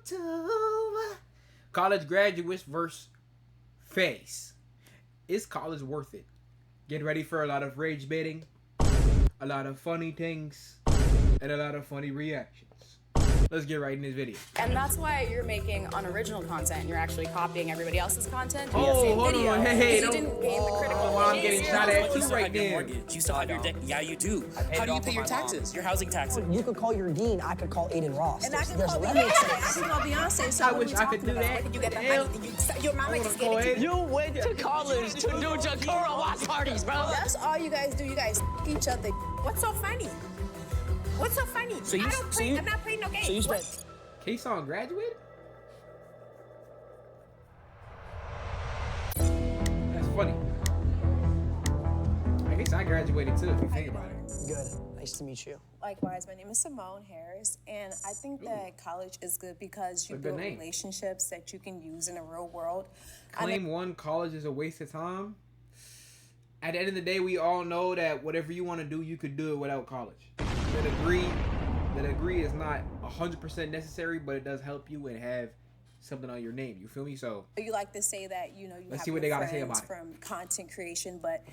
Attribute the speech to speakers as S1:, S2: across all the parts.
S1: YouTube. College graduates versus face. Is college worth it? Get ready for a lot of rage baiting, a lot of funny things, and a lot of funny reactions. Let's get right in this video.
S2: And that's why you're making unoriginal content. You're actually copying everybody else's content.
S1: Oh, hold
S2: video.
S1: on. Hey,
S2: you didn't gain the critical
S1: oh, I'm getting shot at too right
S3: your
S1: there.
S3: mortgage. You still have your debt. Yeah, you do. How do you pay your taxes? Your housing taxes?
S4: You could call your dean. I could call Aiden Ross.
S5: And I can
S4: There's
S5: call
S4: limits.
S5: I can call Beyonce. So
S1: I
S5: what
S1: wish
S5: we
S1: I could
S5: talking
S1: do
S5: about?
S1: that.
S5: Where did you get the
S1: Hell.
S5: money? Your mama just
S1: Go
S5: gave it to
S1: ahead.
S5: you.
S3: You went to college to do Jakura watch parties, bro.
S5: That's all you guys do. You guys each other. What's so funny? What's so funny?
S3: So you-
S5: I don't
S3: so
S5: play.
S3: you-
S5: I'm not playing no games.
S3: So you spent.
S1: K-Song graduated? That's funny. I guess I graduated too if you think about it.
S4: Good. Nice to meet you.
S5: Likewise, my name is Simone Harris, and I think that college is good because you
S1: A good
S5: build
S1: name.
S5: relationships that you can use in the real world.
S1: Claim one, college is a waste of time. At the end of the day, we all know that whatever you want to do, you could do it without college. The degree is not 100% necessary, but it does help you and have something on your name. You feel me? So
S5: You like to say that, you know, you
S1: Let's
S5: have
S1: see what
S5: your
S1: they gotta say
S5: friends
S1: about it.
S5: from content creation, but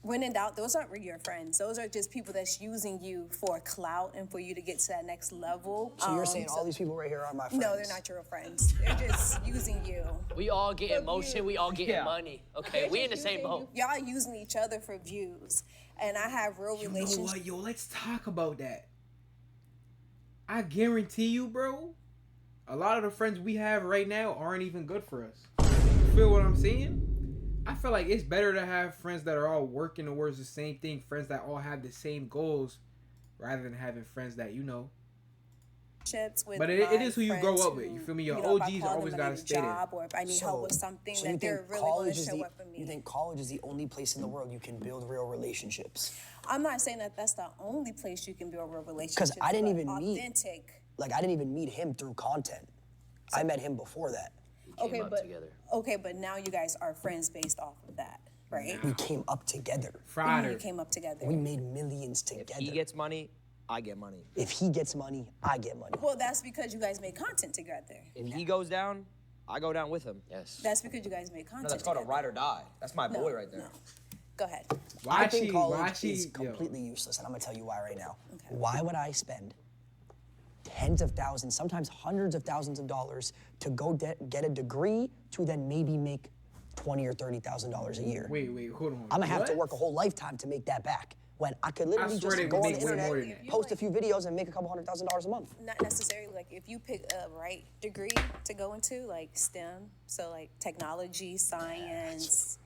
S5: when in doubt, those aren't really your friends. Those are just people that's using you for clout and for you to get to that next level.
S4: So you're saying all these people right here are my friends?
S5: No, they're not your friends. They're just using you.
S3: We all get
S5: For
S3: motion.
S5: views.
S3: We all get money. Okay, we in the same boat.
S5: Y'all using each other for views. And I have real
S1: you know
S5: relationships.
S1: what, yo? Let's talk about that. I guarantee you, bro, a lot of the friends we have right now aren't even good for us. You feel what I'm saying? I feel like it's better to have friends that are all working towards the same thing, friends that all have the same goals, rather than having friends that, you know.
S5: With
S1: But it
S5: my
S1: is who you grow
S5: friends
S1: up with.
S5: who,
S1: You feel me? Your
S5: if I
S1: OGs
S5: call
S1: always
S5: them, I
S1: gotta
S5: need a
S1: stay there.
S5: job, or if I need help with something
S4: so
S5: that
S4: you
S5: they're
S4: think
S5: really going
S4: college
S5: to
S4: is
S5: show
S4: the
S5: up for me.
S4: you think college is the only place in the world you can build real relationships?
S5: I'm not saying that that's the only place you can build real relationships.
S4: Because I didn't
S5: but
S4: even meet
S5: authentic.
S4: like I didn't even meet him through content. I met him before that.
S5: Okay,
S3: up
S5: but
S3: together.
S5: okay, but now you guys are friends based off of that, right?
S4: We came up together.
S1: Friday.
S5: You came up together.
S4: We made millions together.
S6: He gets money, I get money.
S4: If he gets money, I get money.
S5: Well, that's because you guys made content together.
S6: If he goes down, I go down with him.
S3: Yes.
S5: That's because you guys made content
S6: No, that's called a
S5: together.
S6: ride or die. That's my boy right there.
S5: No. Go ahead.
S4: I think college
S1: why
S4: is
S1: yo.
S4: completely useless, and I'm gonna tell you why right now. Why would I spend tens of thousands, sometimes hundreds of thousands of dollars to go get a degree to then maybe make $20,000 or $30,000 a year?
S1: Wait, hold on.
S4: I'm gonna have to
S1: What?
S4: work a whole lifetime to make that back. When I could literally
S1: swear they
S4: just go
S1: would
S4: on
S1: make
S4: the
S1: way
S4: internet,
S1: more than that.
S4: post a few videos, and make a couple $100,000 a month.
S5: Not necessarily like if you pick a right degree to go into, like STEM, so like technology, science,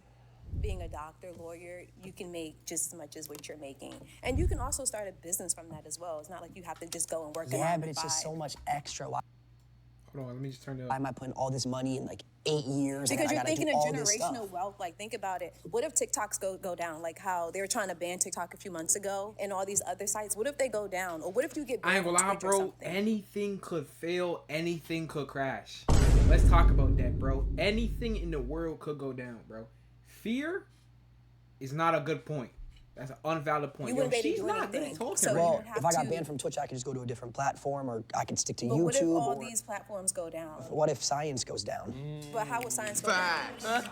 S5: being a doctor, lawyer, you can make just as much as what you're making. And you can also start a business from that as well. It's not like you have to just go and work a
S4: Yeah,
S5: 9
S4: but
S5: to
S4: it's just
S5: 5.
S4: so much extra. Why
S1: Hold on, let me just turn it up.
S4: am I putting all this money in like 8 years?
S5: Because
S4: and
S5: you're
S4: I gotta
S5: thinking
S4: do
S5: of
S4: all this
S5: generational
S4: stuff?
S5: wealth. Like, think about it. What if TikToks go down? Like how they were trying to ban TikTok a few months ago and all these other sites. What if they go down? Or what if you get banned
S1: I ain't gonna
S5: from
S1: lie,
S5: Twitch or
S1: bro.
S5: something?
S1: Anything could fail. Anything could crash. Let's talk about that, bro. Anything in the world could go down, bro. Fear is not a good point. That's an unvalid point.
S5: You wouldn't be able to
S1: she's
S5: do
S1: not
S5: anything.
S1: talking
S5: So
S1: right
S5: you
S4: Well,
S5: don't have
S4: if I got
S5: to-
S4: banned from Twitch, I could just go to a different platform, or I could stick to
S5: But
S4: YouTube.
S5: what if all
S4: or
S5: these platforms go down?
S4: what if science goes down?
S5: But how would science go down?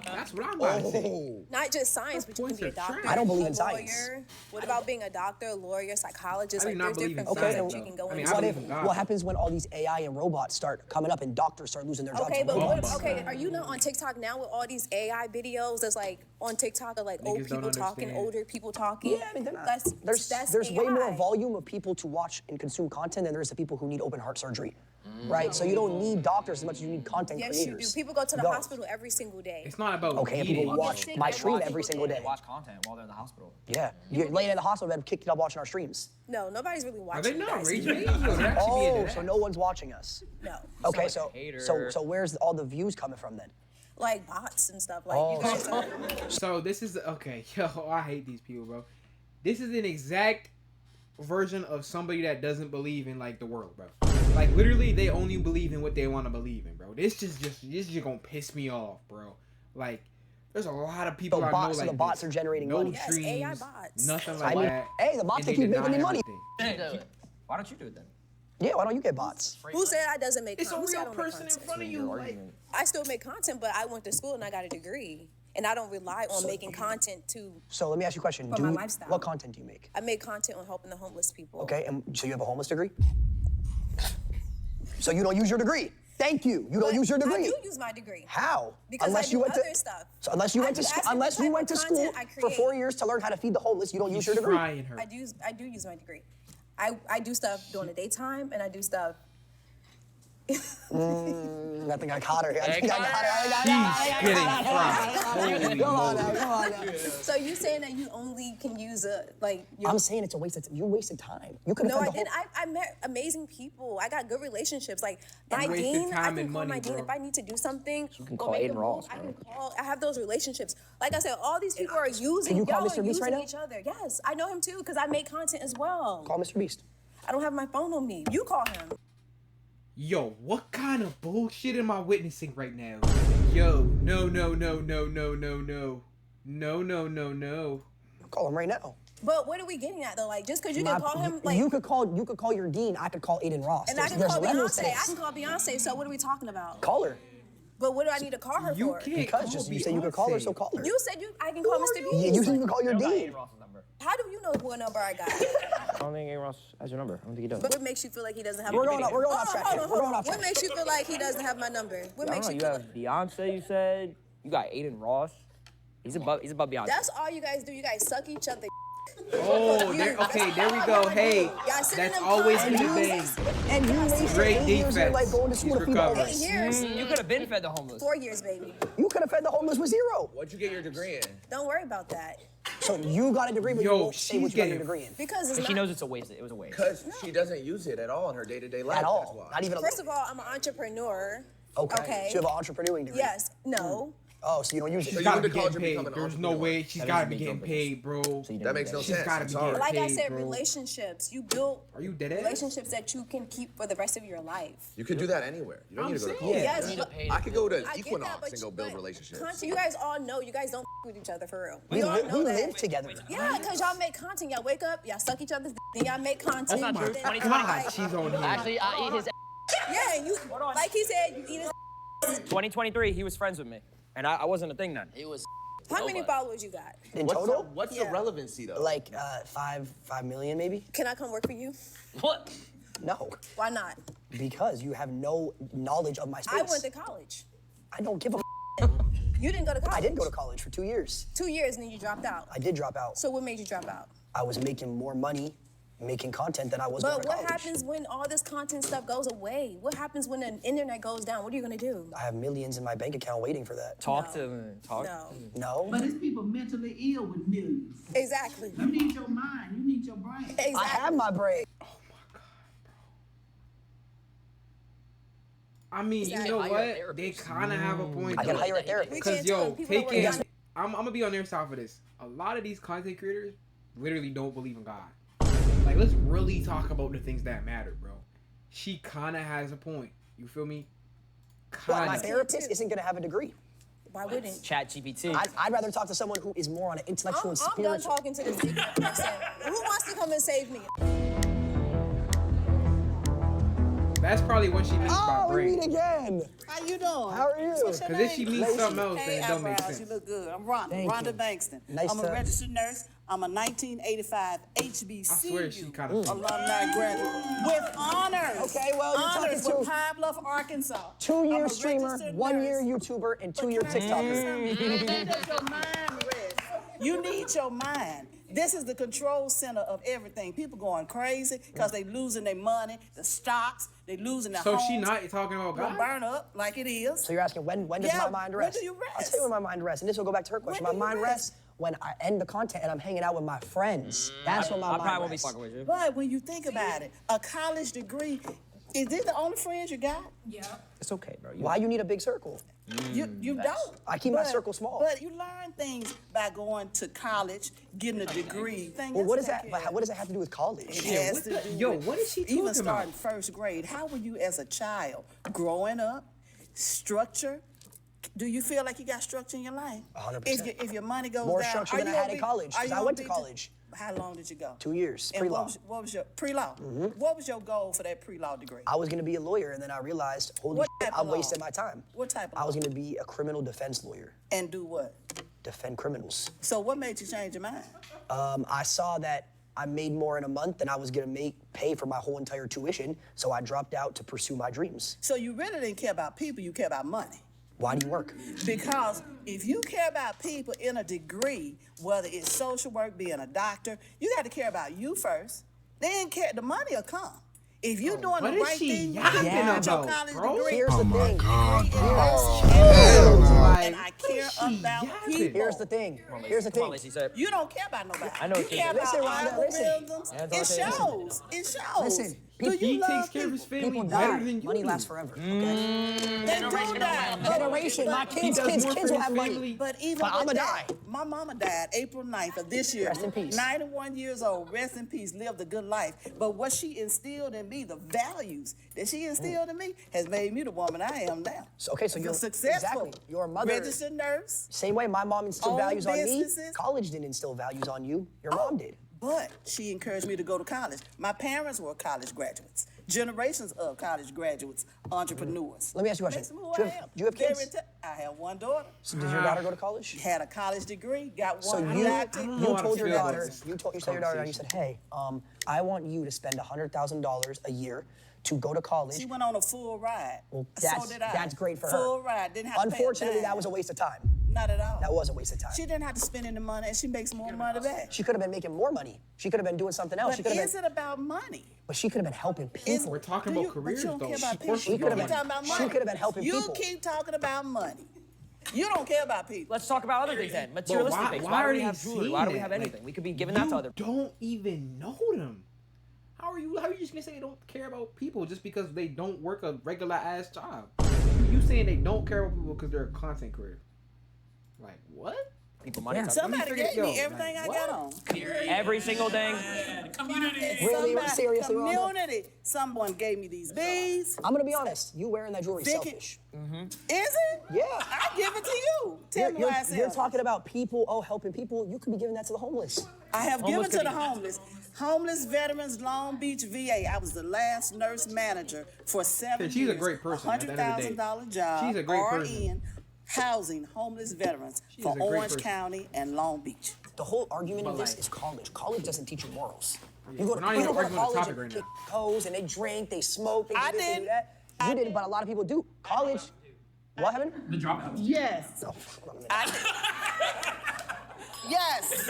S1: That's what I'm about to say.
S4: Oh,
S5: Not just science, but you can
S1: points
S5: be a
S1: are trash.
S5: doctor.
S4: I don't believe
S5: a
S4: in science.
S5: lawyer. What about being a doctor, lawyer, psychologist?
S1: I do
S5: Like
S1: not
S5: there's
S1: believe in
S5: different
S4: science,
S5: fields that you
S1: though.
S5: can go
S1: I mean,
S5: into.
S1: I
S4: what
S1: believe
S4: if?
S1: in God.
S4: What happens when all these AI and robots start coming up and doctors start losing their jobs?
S5: Okay,
S4: to
S5: but what,
S4: robots?
S5: okay, are you not on TikTok now with all these AI videos that's like on TikTok of like old
S1: Niggas don't
S5: people talking,
S1: understand.
S5: older people talking?
S4: Yeah, I mean, they're not.
S5: That's
S4: There's way more
S5: AI.
S4: volume of people to watch and consume content than there is the people who need open heart surgery, right? So you don't need doctors as much as you need content
S5: Yes, you do.
S4: creators.
S5: People go to the
S4: Go.
S5: hospital every single day.
S1: It's not about
S4: Okay, and
S1: needing
S4: people
S1: it.
S4: watch my stream every single
S6: They
S4: day.
S6: watch content while they're in the hospital.
S4: Yeah, you're laying in the hospital bed, kicked up watching our streams.
S5: No, nobody's really
S1: Are
S5: watching.
S1: they
S5: you
S1: not
S5: guys.
S1: rage baiting? Yo, that should be into
S4: Oh,
S1: that.
S4: so no one's watching us.
S5: No,
S4: Okay,
S6: like
S4: so
S6: a hater.
S4: so where's all the views coming from then?
S5: like bots and stuff. Like
S4: Oh.
S5: you guys are.
S1: So this is okay. Yo, I hate these people, bro. This is an exact version of somebody that doesn't believe in like the world, bro. Like literally, they only believe in what they want to believe in, bro. This just gonna piss me off, bro. Like, there's a lot of people
S4: So
S1: I
S4: bots-
S1: know
S4: so
S1: like
S4: the bots
S1: this.
S4: are generating
S1: no
S4: money.
S5: Yes,
S1: dreams,
S5: AI bots.
S1: nothing
S4: I
S1: like
S4: mean,
S1: that.
S4: hey, the bots
S1: and
S4: they
S1: they
S4: keep
S1: deny
S4: making their money.
S1: everything.
S6: Why don't you do it then?
S4: Yeah, why don't you get bots?
S5: Who said I doesn't make
S1: It's a
S5: content? Who said I
S1: real
S5: don't make
S1: person in
S5: content?
S1: front of you. Like,
S5: I still make content, but I went to school and I got a degree. And I don't rely on making content to.
S4: So let me ask you a question.
S5: For my lifestyle.
S4: What content do you make?
S5: I make content on helping the homeless people.
S4: Okay, and so you have a homeless degree? So you don't use your degree? Thank you. You don't use your degree.
S5: I do use my degree.
S4: How?
S5: Because
S4: unless
S5: I
S4: you
S5: do
S4: went
S5: other
S4: to
S5: stuff.
S4: So unless you
S5: I
S4: went
S5: do
S4: to
S5: ask me
S4: unless
S5: what
S4: you
S5: type
S4: went
S5: of
S4: to school
S5: content I
S4: for
S5: create.
S4: 4 years to learn how to feed the homeless, you don't use
S1: he's
S4: your degree.
S1: trying her.
S5: I do use my degree. I do stuff during the daytime and I do stuff.
S4: I think I caught her. I think I got her.
S1: She's getting fried. Holy
S4: Come on
S1: moly.
S4: now, come on now.
S5: So you saying that you only can use
S4: I'm saying it's a waste of time. You wasted time. You could have
S5: No, I
S4: fed the
S5: didn't. I met amazing people. I got good relationships. Like my
S1: You wasted
S5: dean, I
S1: time
S5: can
S1: and
S5: call
S1: money,
S5: my dean
S1: bro.
S5: if I need to do something.
S6: You can
S5: or
S6: call
S5: make a
S6: Aiden
S5: move,
S6: Ross,
S5: I
S6: bro.
S5: can call. I have those relationships. Like I said, all these people are using.
S4: Can you call
S5: y'all
S4: Mr.
S5: are
S4: Beast right
S5: using
S4: now?
S5: each other. Yes, I know him too because I make content as well.
S4: Call Mr. Beast.
S5: I don't have my phone on me. You call him.
S1: Yo, what kind of bullshit am I witnessing right now? Yo, no.
S4: Call him right now.
S5: But what are we getting at though? Like just because you can call him, like
S4: you could call your dean. I could call Aiden Ross.
S5: and I can
S4: There's
S5: call
S4: levels to
S5: Beyonce. I
S4: this.
S5: can call Beyonce. So what are we talking about?
S4: Call her.
S5: But what do I need to call her
S1: You
S5: for?
S1: can't
S4: Because
S1: call
S4: just you said you could call her, so call her.
S5: You said I can call Mr.
S4: Yeah,
S5: Beast.
S4: you said you could call your
S6: I don't got
S4: dean.
S6: Aiden Ross's number.
S5: How do you know what number I got?
S6: I don't think Aiden Ross has your number. I don't think he does.
S5: But what makes you feel like he doesn't have
S4: We're
S5: my
S4: going
S5: number?
S4: off track here. We're going off
S5: What
S4: track.
S5: makes you feel like he doesn't have my number? What
S6: I don't
S5: makes
S6: know.
S5: you
S6: You
S5: feel
S6: have
S5: like...
S6: Beyonce, you said. You got Aiden Ross. He's above Beyonce.
S5: That's all you guys do. You guys suck each other.
S1: Oh, there we go. Hey,
S5: Y'all sit in
S1: that's
S5: them
S1: always been
S5: comments.
S1: the thing.
S4: And you wasted
S1: Great
S4: 8 years of your life
S1: defense.
S4: going to school
S1: He's
S4: to feed the
S1: recovering.
S4: homeless.
S5: 8 years.
S6: You could have been fed the homeless.
S5: 4 years, baby.
S4: You could have fed the homeless with 0.
S7: What'd you get your degree in?
S5: Don't worry about that.
S4: So you got a degree, but
S1: Yo,
S4: you won't say
S1: she's
S4: what you got your
S1: getting-
S4: degree in.
S5: Because it's
S6: But she
S5: not...
S6: knows it's a waste. It was a waste.
S7: Because she doesn't use it at all in her day-to-day life.
S4: At
S7: That's
S4: all.
S7: why.
S4: Not even a
S5: First of all, I'm an entrepreneur.
S4: Okay. So you have an entrepreneuring degree.
S5: Yes. No.
S4: Oh, so you don't use it.
S7: So you
S1: Gotta
S7: went
S1: be
S7: to college
S1: getting
S7: and
S1: paid.
S7: become an
S1: There's no
S7: entrepreneur.
S1: way she's
S6: That
S1: gotta
S6: doesn't
S1: be
S6: make
S1: getting
S6: no
S1: paid, bro.
S6: So you didn't
S7: That
S6: do
S7: makes no
S1: She's
S7: sense.
S1: gotta
S7: I'm
S1: be
S7: sorry.
S1: getting
S5: Like I
S1: paid,
S5: said,
S1: bro.
S5: relationships. You build
S1: Are you dead ass?
S5: relationships that you can keep for the rest of your life.
S7: You could do that anywhere. You don't
S1: I'm
S7: need to go to
S1: saying.
S7: college.
S5: Yes, but
S7: I could go to
S5: I get that,
S7: Equinox
S5: but
S7: and go build relationships.
S5: Content, you guys all know you guys don't with each other for real.
S4: We,
S5: We all know that.
S4: live together.
S5: Yeah, because y'all make content. Y'all wake up, y'all suck each other's then y'all make content.
S6: That's not
S5: and
S6: true.
S5: then,
S6: 2020.
S5: like,
S1: She's on here.
S6: Actually, I eat his.
S5: yeah, and you, like he said, you eat his.
S6: 2023, he was friends with me, and I wasn't a thing then.
S3: It was.
S5: How many followers you got?
S4: In total?
S7: What's the relevancy though?
S4: Like 5 million maybe?
S5: Can I come work for you?
S6: What?
S4: No,
S5: Why not?
S4: because you have no knowledge of my space.
S5: I went to college.
S4: I don't give a.
S5: You didn't go to college.
S4: I didn't go to college for 2 years.
S5: 2 years and then you dropped out.
S4: I did drop out.
S5: So what made you drop out?
S4: I was making more money making content than I was
S5: But
S4: going to
S5: what
S4: college.
S5: happens when all this content stuff goes away? What happens when the internet goes down? What are you gonna do?
S4: I have millions in my bank account waiting for that.
S6: Talk to him. Talk.
S5: No.
S4: No?
S8: But it's people mentally ill with millions.
S5: Exactly.
S8: You need your mind. You need your brain.
S5: Exactly.
S4: I have my brain.
S1: I mean, you know
S3: Hire a
S1: what?
S3: therapist.
S1: They kind of have a point.
S4: I can
S1: though.
S4: hire a therapist.
S5: We
S1: Cause
S5: can't tell
S1: yo,
S5: them. People don't
S1: taking,
S5: work.
S1: I'm gonna be on their side for this. A lot of these content creators literally don't believe in God. Like, let's really talk about the things that matter, bro. She kind of has a point. You feel me?
S4: Well, my
S1: Kind of.
S4: therapist isn't going to have a degree.
S5: Why wouldn't?
S6: Chat GPT.
S4: I'd rather talk to someone who is more on an intellectual and
S5: I'm done
S4: spiritual.
S5: talking to this ignorant person. Who wants to come and save me?
S1: That's probably what she means by
S4: Oh, we
S1: brain.
S4: meet again.
S8: How you doing?
S4: How are you?
S8: What's your
S1: Because if she
S8: name?
S1: means something else,
S8: Hey,
S1: then it don't make
S8: eyebrows,
S1: sense.
S8: you look good. I'm Rhonda.
S4: Thank
S8: Rhonda
S4: you.
S8: Bankston.
S4: Nice
S8: I'm a
S4: to-
S8: registered nurse. I'm a 1985 HBCU
S1: I swear she kind of.
S8: alumni graduate with honors.
S4: Okay, well, you're
S8: honors
S4: talking
S8: from
S4: to-
S8: Pine Bluff, Arkansas.
S4: 2-year
S8: I'm a
S4: streamer,
S8: registered
S4: 1-year
S8: nurse.
S4: YouTuber, and
S8: But
S4: 2-year
S8: can I tell you
S4: TikToker.
S8: something? You need your mind rest. You need your mind. This is the control center of everything. People going crazy because they losing their money, the stocks, they losing their
S1: So
S8: homes.
S1: she not talking about
S8: Gonna
S1: God?
S8: burn up like it is.
S4: So you're asking when does
S8: Yeah,
S4: my mind
S8: when
S4: rest?
S8: do you
S4: I'll
S8: rest?
S4: tell you when my mind rests, and this will go back to her question. My
S8: When do you
S4: mind
S8: rest?
S4: rests when I end the content and I'm hanging out with my friends. That's when my
S6: I
S4: mind
S6: probably won't be
S4: rests.
S6: fucking with you.
S8: But when you think about it, a college degree, is this the only friends you got?
S6: It's okay, bro.
S4: Why you need a big circle?
S8: You don't.
S4: I keep my circle small.
S8: But you learn things by going to college, getting a degree.
S4: Well, what does that have to do with college?
S8: It has to do
S1: Yo,
S8: with
S1: what is she
S8: even
S1: talking
S8: starting
S1: about?
S8: first grade. How were you as a child growing up? Structure. Do you feel like you got structure in your life?
S4: 100%.
S8: If your money goes
S4: More
S8: down,
S4: structure
S8: are
S4: than
S8: you
S4: I had
S8: gonna
S4: in
S8: be-
S4: college,
S8: are
S4: 'cause
S8: you
S4: I
S8: gonna
S4: went to
S8: be-
S4: college.
S8: How long did you go?
S4: 2 years,
S8: And
S4: pre-law.
S8: what was your pre-law? What was your goal for that pre-law degree?
S4: I was gonna be a lawyer, and then I realized, holy
S8: What
S4: shit,
S8: type
S4: I'm
S8: of law?
S4: wasting my time.
S8: What type of
S4: I was
S8: law?
S4: gonna be a criminal defense lawyer,
S8: And do what?
S4: defend criminals.
S8: So what made you change your mind?
S4: I saw that I made more in a month than I was gonna pay for my whole entire tuition, so I dropped out to pursue my dreams.
S8: So you really didn't care about people, you care about money.
S4: Why do you work?
S8: Because if you care about people in a degree, whether it's social work, being a doctor, you got to care about you first. Then the money will come. If you're doing
S1: what
S8: the
S1: is
S8: right
S1: she
S8: thing, you
S1: yapping
S8: get your
S1: about,
S8: college
S1: bro?
S8: degree.
S4: Here's the thing.
S8: And I care
S1: What is she
S8: about
S1: yapping?
S8: people.
S4: Here's the thing. Here's the
S6: Come on,
S4: thing.
S6: Lacey, say it.
S8: You don't care about nobody.
S6: I know
S8: You
S6: what you
S8: care
S6: do.
S8: about
S4: Listen, Rhonda, listen.
S8: algorithms.
S6: Hands on
S8: It
S6: the table.
S8: shows. It shows.
S4: Listen,
S8: Do
S1: He
S8: you love
S1: takes care of his
S8: people?
S1: family
S4: People
S1: better
S4: die.
S1: than you.
S4: Money
S1: do.
S4: lasts forever. Okay?
S8: They do die.
S4: Generation. My
S8: But-
S4: kids
S1: does more
S4: kids
S1: for
S4: will
S1: his
S4: have money.
S1: family.
S8: But even
S4: But
S8: with
S4: I'ma
S8: that,
S4: die.
S8: my mama died April 9th of this year.
S4: Rest in peace.
S8: 91 years old, rest in peace, lived a good life. But what she instilled in me, the values that she instilled in me, has made me the woman I am now.
S4: So, okay, so you're
S8: successful.
S4: exactly. Your mother.
S8: Registered nurse.
S4: Same way my mom instilled
S8: Own
S4: values on me.
S8: businesses.
S4: College didn't instill values on you. Your mom did.
S8: But she encouraged me to go to college. My parents were college graduates. Generations of college graduates, entrepreneurs.
S4: Let me ask you a question.
S8: Makes me who
S4: Do you
S8: I
S4: have-
S8: am.
S4: do you have kids?
S8: Very I have one daughter.
S4: So does your daughter go to college?
S8: Had a college degree, got
S4: So
S8: one
S4: you,
S8: doctorate.
S1: I don't
S4: you
S1: know how to
S4: told your
S1: feel about
S4: daughter,
S1: this
S4: you sat your daughter down, you said, hey, I want you to spend $100,000 a year to go to college.
S8: She went on a full ride.
S4: Well,
S8: so
S4: that's,
S8: did I.
S4: that's great for her.
S8: Full ride. Didn't have to pay a
S4: Unfortunately, that
S8: dime.
S4: was a waste of time.
S8: Not at all.
S4: That was a waste of time.
S8: She didn't have to spend any money, and she makes more money back.
S4: She could have been making more money. She could have been doing something else.
S8: But
S4: She could have
S8: is
S4: been,
S8: it about money?
S4: but she could have been helping people.
S1: We're talking
S8: Do
S1: about
S8: you- but
S1: careers,
S8: you don't
S1: though.
S8: care about
S1: Of course
S8: people.
S1: we
S8: You
S1: are.
S8: keep talking about money.
S4: She could have been helping
S8: You
S4: people.
S8: keep talking about money. You don't care about people.
S6: Let's talk about other things then. Materialistic
S1: why-
S6: things.
S1: why
S6: Why do
S1: are
S6: we
S1: they
S6: have jewelry?
S1: saying
S6: Why do we
S1: that?
S6: have
S1: Like,
S6: anything? We could be giving that to
S1: You
S6: other people.
S1: don't even know them. How are you just gonna say they don't care about people just because they don't work a regular ass job? You saying they don't care about people because they're a content creator? Like what?
S6: People money.
S4: Yeah.
S8: Somebody
S1: figure-
S8: gave me
S1: yo,
S8: everything
S1: like,
S8: I
S1: what?
S8: got on.
S6: Every single thing.
S4: Really?
S8: Somebody-
S4: Seriously, Rhonda?
S8: community. Someone gave me these beads.
S4: I'm gonna be honest. You wearing that jewelry is
S8: Vicky-
S4: selfish.
S8: Is it?
S4: Yeah.
S8: I give it to you. Tell me why it's
S4: You're
S8: selfish.
S4: talking about people, helping people. You could be giving that to the homeless.
S8: I have given
S6: Homeless
S8: to the
S6: could be-
S8: homeless. Homeless veterans, Long Beach VA. I was the last nurse manager for 7
S1: She's a
S8: years.
S1: great person at the end of the day.
S8: $100,000 job.
S1: She's a great person.
S8: RN, housing homeless veterans
S1: She's
S8: for
S1: a great
S8: Orange
S1: person.
S8: County and Long Beach.
S4: The whole argument of
S1: But
S4: this
S1: like-
S4: is college. College doesn't teach you morals.
S1: Yeah,
S4: You go
S1: we're
S4: to,
S1: not even
S4: people go to
S1: arguing on the
S4: college
S1: topic
S4: and
S1: right
S4: kick toes and they drink, they smoke, they
S8: I
S4: do this, they do
S8: didn't.
S4: that.
S8: I
S4: You didn't, but a lot of people do. College, what happened?
S9: The Dropouts.
S8: Yes.
S4: Oh, hold on a minute.
S8: Yes.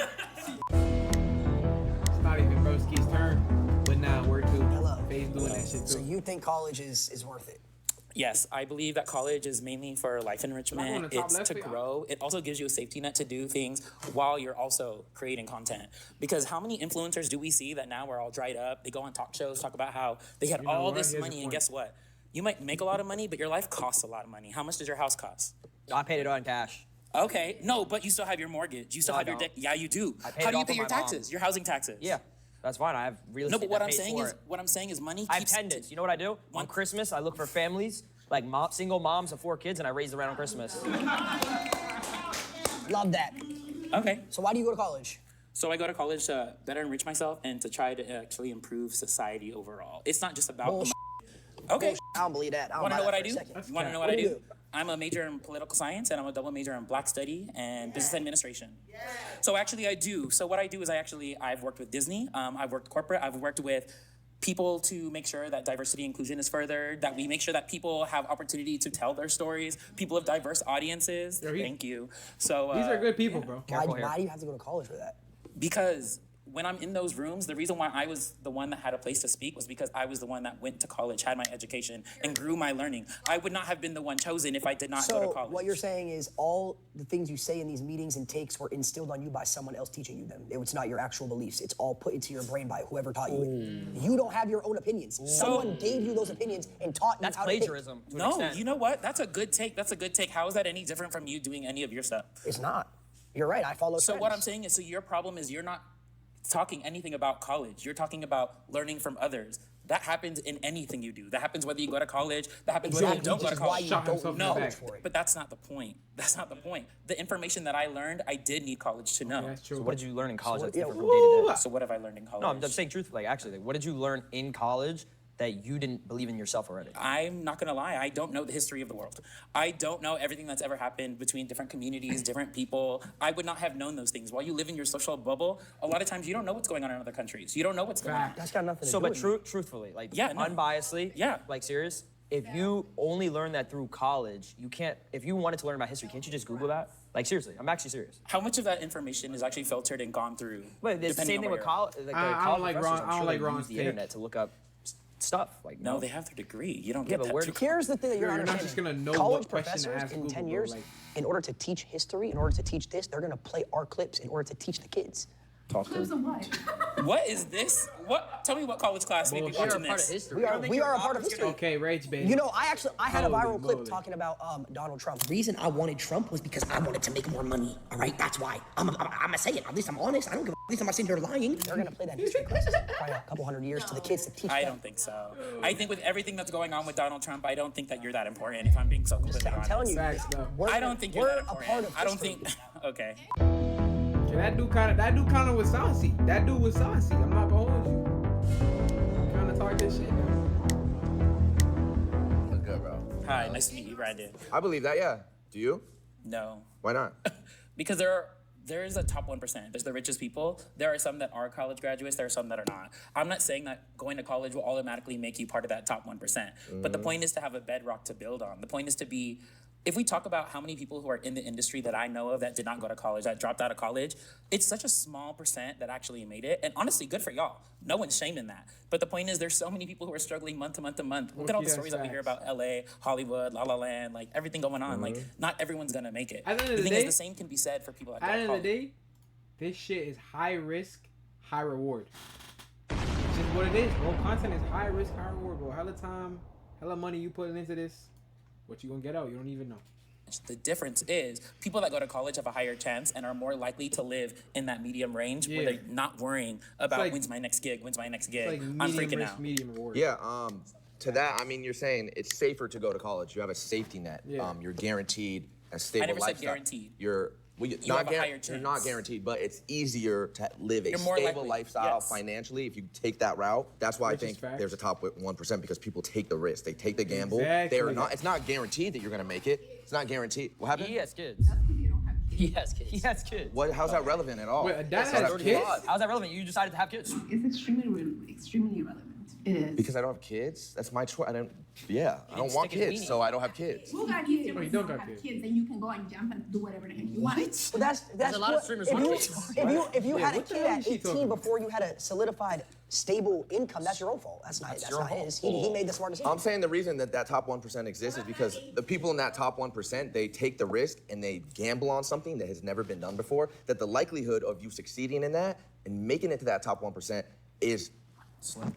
S1: It's not even Broski's turn, but now we're too.
S4: Hello.
S1: Faye's doing that shit too.
S4: So you think college is worth it?
S3: Yes, I believe that college is mainly for life
S1: Am I going
S3: enrichment.
S1: to top
S3: It's
S1: left
S3: to
S1: for y'all?
S3: grow. It also gives you a safety net to do things while you're also creating content. Because how many influencers do we see that now are all dried up? They go on talk shows, talk about how they had
S1: You know
S3: all
S1: what?
S3: this
S1: Here's the
S3: money, and
S1: point.
S3: guess what? You might make a lot of money, but your life costs a lot of money. How much does your house cost?
S6: I paid it on cash.
S3: Okay, no, but you still have your mortgage. You still
S6: No, I
S3: have your
S6: don't.
S3: debt. Yeah, you do.
S6: I paid
S3: How
S6: it
S3: do you
S6: off
S3: pay
S6: of
S3: your
S6: my mom.
S3: taxes? Your housing taxes.
S6: Yeah, that's fine. I have real
S3: No,
S6: estate
S3: but what
S6: that
S3: I'm
S6: pays
S3: saying
S6: for
S3: is,
S6: it.
S3: what I'm saying is, money
S6: I have
S3: keeps.
S6: pendants. You know what I do? On Christmas, I look for families, like single moms of 4 kids, and I raise them around on Christmas.
S4: Love that.
S3: Okay.
S4: So why do you go to college?
S3: So I go to college to better enrich myself and to try to actually improve society overall. It's not just about
S4: Bullshit.
S3: the money. Okay.
S4: I don't believe that. I don't
S3: Want
S4: buy
S3: to know
S4: that
S3: what I
S4: for a
S3: do?
S4: second.
S3: You want to know
S4: What
S3: what I
S4: do you
S3: do?
S4: do?
S3: I'm a major in political science and I'm a double major in Black Study and Business Administration. So actually I do. So what I do is I've worked with Disney. I've worked corporate. I've worked with people to make sure that diversity inclusion is furthered, that we make sure that people have opportunity to tell their stories, people of diverse audiences. Thank you. So
S1: These are good people, bro.
S4: Why do you have to go to college for that?
S3: because when I'm in those rooms, the reason why I was the one that had a place to speak was because I was the one that went to college, had my education, and grew my learning. I would not have been the one chosen if I did not go to
S4: So
S3: college.
S4: what you're saying is all the things you say in these meetings and takes were instilled on you by someone else teaching you them. It's not your actual beliefs. It's all put into your brain by whoever taught you it. You don't have your own opinions. Someone gave you those opinions and taught you
S6: That's
S4: how to think.
S6: plagiarism. To an
S3: No,
S6: extent.
S3: you know what? That's a good take. That's a good take. How is that any different from you doing any of your stuff?
S4: It's not. You're right. I follow
S3: So
S4: trends.
S3: what I'm saying is, so your problem is you're not talking anything about college. You're talking about learning from others. That happens in anything you do. That happens whether you go to college. That happens
S4: Exactly,
S3: whether you don't
S4: which
S3: go to
S4: is why
S3: college.
S4: you
S1: Shot
S4: don't
S1: himself in
S4: need
S1: the
S4: college
S1: back.
S4: for it.
S3: But that's not the point. That's not the point. The information that I learned, I did need college to know.
S1: That's true.
S6: So what did you learn in college that's
S4: yeah,
S6: different from day to day?
S3: So what have I learned in college?
S6: No, I'm saying truthfully, actually. Like, what did you learn in college that you didn't believe in yourself already?
S3: I'm not gonna lie, I don't know the history of the world. I don't know everything that's ever happened between different communities, different people. I would not have known those things. While you live in your social bubble, a lot of times you don't know what's going on in other countries. You don't know what's going on.
S4: That's got nothing to
S6: So,
S4: do
S6: but
S4: with it.
S6: truthfully, like,
S3: Yeah, no.
S6: unbiasedly,
S3: Yeah.
S6: like, serious, if you only learn that through college, you can't, if you wanted to learn about history, can't you just Google that? Like, seriously, I'm actually serious.
S3: How much of that information is actually filtered and gone through?
S6: But it's the
S3: depending
S6: same
S3: on
S6: thing
S3: where
S6: with
S3: you're at?
S6: college. Like,
S1: I don't
S6: college
S1: like
S6: professors,
S1: Ron-
S6: I'm
S1: I don't
S6: sure
S1: like
S6: they
S1: Ron's
S6: use the
S1: take.
S6: internet to look up stuff. Like,
S3: No, they have their degree. You don't
S6: Yeah,
S3: get
S6: but
S3: that.
S6: where
S3: through-
S4: Here's the thing that you're
S1: You're
S4: not
S1: not just
S4: understanding.
S1: gonna know
S4: College
S1: what question to
S4: professors
S1: ask
S4: in
S1: Google,
S4: 10
S1: bro,
S4: years,
S1: like-
S4: in order to teach history, in order to teach this, they're gonna play our clips in order to teach the kids.
S9: Clips of what?
S3: What is this? What? Tell me what college class made me
S1: Bullshit.
S3: watching this.
S4: We are a part of history.
S1: Okay, Rage baby.
S4: You know, I had a
S1: Holy
S4: viral clip
S1: moly.
S4: talking about Donald Trump. The reason I wanted Trump was because I wanted to make more money. All right, that's why. I'm gonna say it. At least I'm honest. I don't give a. At least I'm not sitting here lying. They're gonna play that history class probably a couple hundred years to the kids to teach
S3: I
S4: them.
S3: don't think so. I think with everything that's going on with Donald Trump, I don't think that you're that important. If I'm being so completely
S4: I'm
S3: honest.
S4: telling you,
S1: Facts, though.
S3: I don't think you're
S4: we're
S3: that
S4: a
S3: important.
S4: part of
S3: I don't
S4: history.
S3: think. Okay.
S1: Yeah, that dude kind of was saucy. That dude was saucy. I'm not gonna hold you. Trying to talk this shit.
S7: That's good, bro.
S3: Hi, nice to meet you, Brandon.
S7: I believe that, yeah. Do you?
S3: No,
S7: Why not?
S3: because there is a top 1%. There's the richest people. There are some that are college graduates. There are some that are not. I'm not saying that going to college will automatically make you part of that top 1%. But the point is to have a bedrock to build on. The point is to be. If we talk about how many people who are in the industry that I know of that did not go to college, that dropped out of college, it's such a small percent that actually made it. And honestly, good for y'all. No one's shaming that. But the point is, there's so many people who are struggling month to month to month. Look at all the
S1: that's
S3: stories that we hear
S1: facts.
S3: about LA, Hollywood, La La Land, like everything going on. Like, not everyone's gonna make it.
S1: At the end of
S3: The
S1: the
S3: thing is,
S1: day-
S3: the same can be said for people that go
S1: At
S3: to
S1: the end of the
S3: college.
S1: day, this shit is high risk, high reward. It's just what it is, bro. Content is high risk, high reward, bro. Hella time, hella money you putting into this. What you gonna get out? You don't even know.
S3: The difference is people that go to college have a higher chance and are more likely to live in that medium range where
S1: Yeah.
S3: they're not worrying about
S1: like-
S3: when's my next gig, when's my next gig.
S1: It's like
S3: I'm
S1: medium
S3: freaking
S1: risk,
S3: out.
S1: medium reward.
S7: Yeah, to that, I mean, you're saying it's safer to go to college. You have a safety net.
S1: Yeah.
S7: You're guaranteed a stable
S3: never said
S7: lifestyle.
S3: guaranteed.
S7: You're well,
S3: You have a higher
S7: You're not
S3: chance.
S7: guaranteed, but it's easier to live a
S3: You're more
S7: stable
S3: likely,
S7: lifestyle
S3: yes.
S7: financially if you take that route. That's why
S1: Which
S7: I
S1: is
S7: think
S1: facts.
S7: there's a top 1% because people take the risk. They take the gamble.
S1: Exactly.
S7: They're not. It's not guaranteed that you're gonna make it. It's not guaranteed. What happened?
S6: he has kids.
S9: That's because you don't have kids.
S6: He has kids. He has kids.
S7: What? How's that relevant at all?
S1: Wait, a dad
S7: That's
S1: has
S7: not-
S1: kids?
S6: How's that relevant? You decided to have kids.
S9: It's extremely relevant. It is.
S7: Because I don't have kids. That's my choice. I don't want
S6: stick his
S7: kids,
S6: weenie.
S7: so I don't have kids.
S9: Who got kids?
S1: Oh, you
S9: You
S1: don't
S9: don't
S1: got
S9: have
S1: kids.
S9: kids, and you can go and jump and do whatever the heck you want.
S4: Well, that's
S6: a lot of
S4: what-
S6: streamers
S4: if
S6: want
S4: you,
S6: kids.
S4: if you had a
S1: what the
S4: kid
S1: hell
S4: at
S1: is she talking
S4: 18
S1: about?
S4: before you had a solidified, stable income, that's your own fault. That's not
S6: your
S4: not
S6: fault.
S4: his. He made the smart decision.
S7: I'm saying the reason that top 1% exists is because the people in that top 1%, they take the risk and they gamble on something that has never been done before, that the likelihood of you succeeding in that and making it to that top 1% is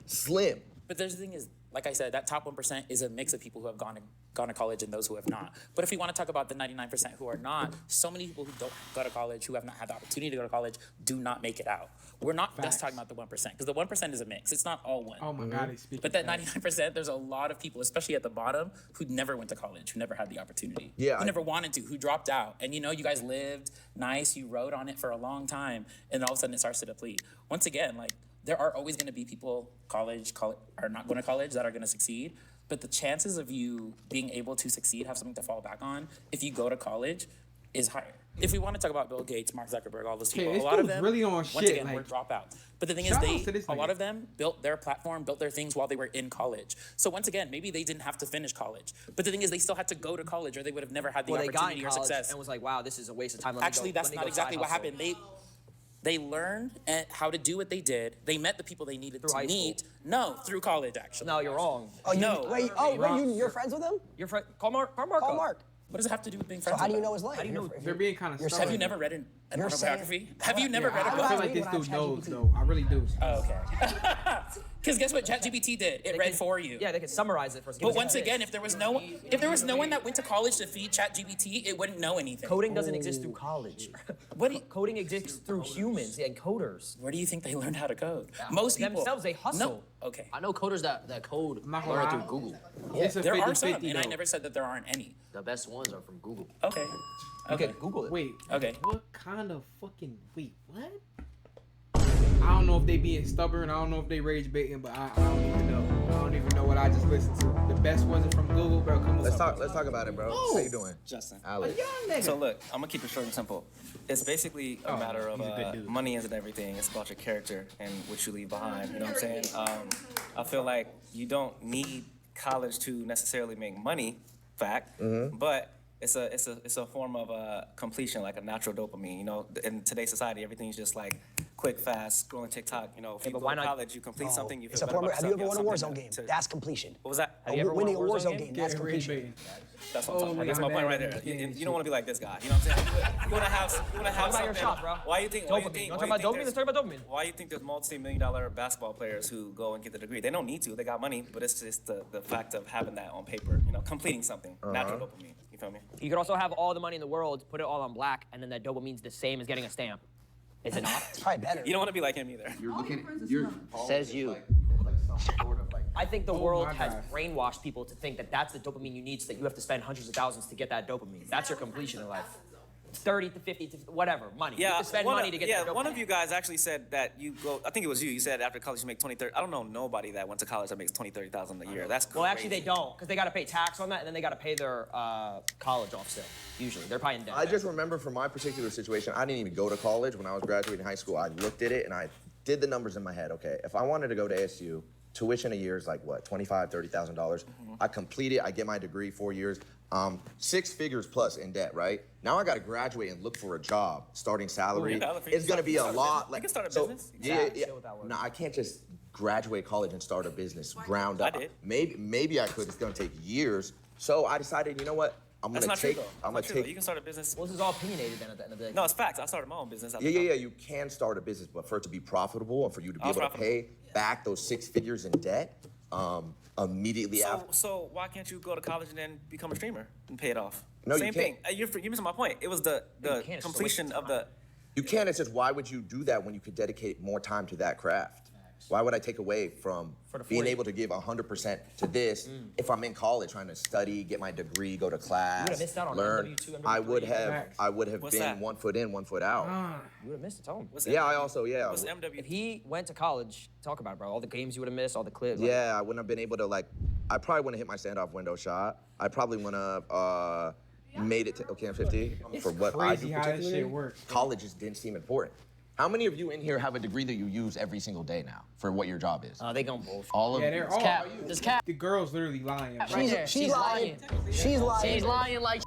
S7: slim.
S3: But there's the thing is, like I said, that top 1% is a mix of people who have gone to college and those who have not. But if we want to talk about the 99% who are not, so many people who don't go to college, who have not had the opportunity to go to college, do not make it out. We're not just talking about the 1%, because the 1% is a mix. It's not all one.
S1: Oh my God, he's speaking.
S3: But that
S1: facts.
S3: 99%, there's a lot of people, especially at the bottom, who never went to college, who never had the opportunity.
S7: Yeah,
S3: Who
S7: I-
S3: never wanted to, who dropped out. And you know, you guys lived nice, you rode on it for a long time, and all of a sudden it starts to deplete. Once again, like, there are always going to be people are not going to college that are going to succeed, but the chances of you being able to succeed, have something to fall back on, if you go to college, is higher. If we want to talk about Bill Gates, Mark Zuckerberg, all those people,
S1: this
S3: a lot of
S1: dude's
S3: them,
S1: really on
S3: once
S1: shit,
S3: again,
S1: like-
S3: were dropouts. But the thing is,
S1: Shout out to this
S3: a lot
S1: nigga.
S3: of them built their platform, built their things while they were in college. So once again, maybe they didn't have to finish college, but the thing is, they still had to go to college, or they would have never had the
S6: Well, they got
S3: opportunity
S6: in
S3: or
S6: college
S3: success.
S6: and was like, wow, this is a waste of time. Let me
S3: Actually,
S6: go-
S3: that's
S6: let me
S3: not
S6: go
S3: exactly
S6: side
S3: what
S6: hustle.
S3: happened. They learned how to do what they did. They met the people they needed
S6: Through
S3: to
S6: high school.
S3: meet. No, through college, actually.
S6: No, you're wrong.
S4: Oh, you,
S3: No.
S4: wait, you're friends with him?
S6: Your friend, call Mark. Call Mark.
S4: Call Mark.
S3: What does it have to do with being
S4: So
S3: friends
S4: how
S3: with
S4: do you
S3: them?
S4: know his life?
S6: How do you know-
S1: They're being kind of
S4: You're
S1: stubborn.
S3: Have you never read An
S4: You're
S3: autobiography?
S4: saying-
S3: Have you never read a
S1: I
S3: book?
S1: feel like this
S4: When I
S1: dude
S4: have
S1: knows,
S4: ChatGPT.
S1: though. I really do.
S3: Oh, okay. Because guess what ChatGPT did? It read for you.
S6: Yeah, they could summarize it for us. Give
S3: But
S6: us
S3: once
S6: tips.
S3: again, if there was no one that went to college to feed ChatGPT, it wouldn't know anything.
S6: Coding doesn't exist through college.
S3: What do you-
S6: Coding exists through humans and coders.
S3: Where do you think they learned how to code? Most people
S6: Themselves, they hustle.
S3: No. Okay.
S10: I know coders that code
S1: not gonna
S10: learn
S1: lie.
S10: through Google.
S1: It's a
S3: There are
S1: 50-50,
S3: some, and I
S1: though.
S3: never said that there aren't any.
S10: The best ones are from Google.
S3: Okay. Okay.
S6: Okay, Google it.
S1: Wait.
S3: Okay.
S1: What kind of fucking... Wait, what? I don't know if they being stubborn. I don't know if they rage baiting, but I don't even know. I don't even know what I just listened to. The best wasn't from Google, bro. Come on.
S7: Let's talk about it, bro. How you doing?
S11: Justin.
S7: Alex.
S11: So look, I'm gonna keep it short and simple. It's basically a matter of
S1: he's a good dude.
S11: money isn't everything. It's about your character and what you leave behind. You know what I'm saying? I feel like you don't need college to necessarily make money, fact, but it's a form of completion, like a natural dopamine. You know, in today's society, everything's just like quick, fast, scrolling TikTok. You know, if you
S6: but
S11: go
S6: why
S11: to
S6: not-
S11: college, you complete something. You
S4: It's
S11: feel
S4: a
S11: better
S4: form
S11: about
S4: of, have you
S11: yourself,
S4: ever won a
S11: something
S4: Warzone game?
S11: to-
S4: That's completion.
S11: What was that?
S6: Have you ever won
S4: Winning a
S6: Warzone
S4: Warzone
S6: game?
S4: game, that's
S1: Yeah, rage
S4: completion.
S1: baiting.
S11: That's what I'm talking about. That's my
S1: my
S11: point right
S1: bad,
S11: there.
S1: man.
S11: You don't want to be like this guy. You know what I'm saying? You want to have
S6: Talk about your
S11: something.
S6: shot, bro.
S11: Why you think?
S6: Dopamine. You want to talk about dopamine? Let's talk about dopamine.
S11: Why you think there's multi-million-dollar basketball players who go and get the degree? They don't need to. They got money, but it's just the fact of having that on paper. You know, completing something. Natural dopamine. You feel me?
S6: You could also have all the money in the world, put it all on black, and then that dopamine's the same as getting a stamp. Is it not?
S4: It's probably better.
S11: You don't want to be like him either.
S7: You're
S9: All your
S7: looking.
S9: friends are
S7: You're
S9: smart.
S10: Says you.
S7: Like some sort of like.
S6: I think the world
S1: my
S6: has
S1: God.
S6: brainwashed people to think that that's the dopamine you need, so that you have to spend hundreds of thousands to get that dopamine. That's your completion in life. 30 to 50 to whatever, money. You
S11: Yeah,
S6: have to spend money to get that dopamine.
S11: one of you guys actually said that you go. I think it was you. You said after college you make 20, 30. I don't know nobody that went to college that makes 20, 30,000 a year. That's crazy.
S6: Well, actually, they don't, because they got to pay tax on that, and then they got to pay their college off still. Usually, they're probably in debt.
S7: I just remember from my particular situation, I didn't even go to college when I was graduating high school. I looked at it and I did the numbers in my head. Okay, if I wanted to go to ASU, tuition a year is like what, $25,000, $30,000. I complete it, I get my degree, 4 years, 6 figures plus in debt, right? Now I got to graduate and look for a job, starting salary.
S11: Yeah,
S7: It's gonna be a lot.
S11: You can start a
S7: so-
S11: business.
S7: Yeah,
S6: Yeah,
S7: yeah.
S6: show what that was.
S7: No, I can't just graduate college and start a business ground up.
S11: I did.
S7: Maybe I could. It's gonna take years. So I decided, you know what? I'm
S11: That's
S7: gonna
S11: not
S7: take.
S11: true though.
S7: I'm
S11: Not
S7: gonna
S11: true, though.
S7: take.
S11: You can start a business.
S6: Well, this is all opinionated then at the end of the day.
S11: No, it's facts. I started my own business.
S7: Yeah, yeah, yeah. You can start a business, but for it to be profitable and for you to be
S11: I was
S7: able to
S11: profitable.
S7: pay back those 6 figures in debt immediately after.
S11: So why can't you go to college and then become a streamer and pay it off?
S7: No, you
S11: Same thing.
S7: can't.
S11: You're missing my point. It was the
S6: You can't, it's just a
S11: completion
S6: waste of
S11: of the.
S7: You can. It's just why would you do that when you could dedicate more time to that craft? Why would I take away from
S6: For the
S7: being
S6: 40.
S7: able to give 100% to this if I'm in college trying to study, get my degree, go to class,
S6: missed out on
S7: learn?
S6: MW2, MW3.
S7: I would have.
S1: Facts.
S7: I would have
S11: What's
S7: been
S11: that?
S7: 1 foot in, 1 foot out.
S6: You would have missed it. Tell him.
S11: What's
S7: Yeah,
S11: MW?
S7: I also
S11: What's MW?
S6: If he went to college, talk about it, bro. All the games you would have missed, all the clips.
S7: Yeah, I wouldn't have been able to I probably wouldn't have hit my standoff window shot. I probably wouldn't have made it to OKM 50 for what I do
S1: crazy how that
S7: particularly.
S1: shit works.
S7: College just didn't seem important. How many of you in here have a degree that you use every single day now for what your job is?
S6: They gonna bullshit.
S7: All of
S1: Yeah,
S7: you.
S1: they're all.
S10: Cap. This cap.
S1: The girl's literally lying. Bro.
S10: Right there.
S4: She's lying. She's lying.
S10: She's lying like.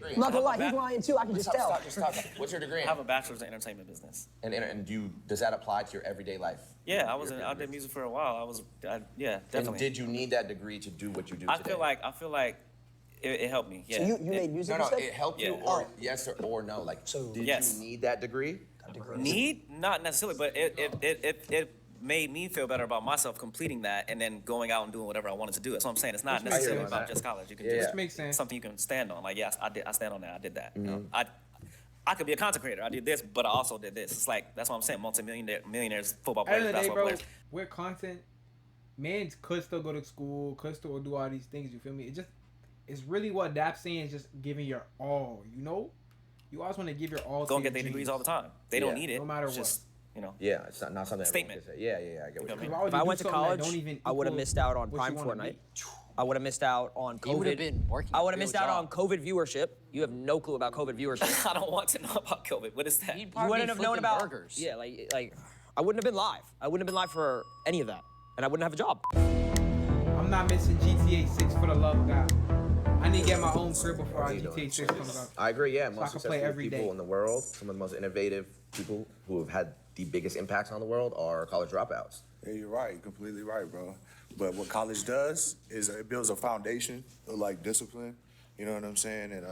S4: I'm not gonna lie, he's lying too. I can just tell.
S7: Stop. What's your degree
S11: I
S7: in?
S11: have a bachelor's in entertainment business.
S7: And does that apply to your everyday life?
S11: Yeah, I did music for a while. Yeah,
S7: And
S11: definitely.
S7: did you need that degree to do what you do
S11: I
S7: today?
S11: feel like it helped me. Yeah.
S4: So you made music
S7: No,
S4: instead?
S7: it helped you,
S11: Yeah.
S7: or yes or no. Like,
S4: So-
S7: did
S11: Yes.
S7: you need that degree?
S11: Need? Not necessarily, but it made me feel better about myself completing that and then going out and doing whatever I wanted to do. That's what I'm saying. It's not
S1: Which makes
S11: necessarily
S1: sense.
S11: about just college. You can
S7: Yeah.
S11: just
S7: Which
S1: makes sense.
S11: something you can stand on. Like, yes, I stand on that. I did that. You know?
S7: Mm-hmm.
S11: I could be a content creator. I did this, but I also did this. It's like that's what I'm saying. Millionaires, football
S1: At the
S11: players,
S1: end of the day,
S11: basketball
S1: bro,
S11: players.
S1: with content, man could still go to school, could still do all these things. You feel me? It's really what Dap's saying is just giving your all. You know, you always want to give your all.
S11: Go
S1: to
S11: and get
S1: your
S11: their degrees
S1: dreams.
S11: all the time. They don't
S7: Yeah.
S11: need it.
S1: No matter
S11: It's
S1: what.
S11: just, you know.
S7: Yeah, it's not something.
S11: Statement.
S7: Everyone can say. Yeah, I get what you're
S11: Okay.
S7: saying.
S1: Why would
S6: If
S1: you
S6: I
S1: do
S6: went to
S1: something that
S6: college,
S1: don't even
S6: I would have
S1: equal
S6: missed out on
S1: what
S6: Prime
S1: you wanna
S6: Fortnite.
S1: be?
S6: I would have missed out on COVID.
S10: You would have been working.
S6: I would have
S10: a
S6: missed
S10: real
S6: out on
S10: job.
S6: COVID viewership. You have no clue about COVID viewership.
S11: I don't want to know about COVID. What is that?
S10: You'd
S6: You
S10: probably
S6: wouldn't
S10: be
S6: have known
S10: flipping
S6: about
S10: burgers.
S6: Yeah, like I wouldn't have been live. I wouldn't have been live for any of that, and I wouldn't have a job.
S1: I'm not missing GTA 6 for the love of God. I need to get my own crib before
S7: What are you
S1: GTA
S7: doing?
S1: 6 comes out.
S7: I agree. Yeah,
S1: So I
S7: most
S1: can play
S7: successful
S1: every
S7: people
S1: day.
S7: in the world, some of the most innovative people who have had the biggest impacts on the world are college dropouts.
S12: Yeah, you're right. You're completely right, bro. But what college does is it builds a foundation of like discipline. You know what I'm saying? And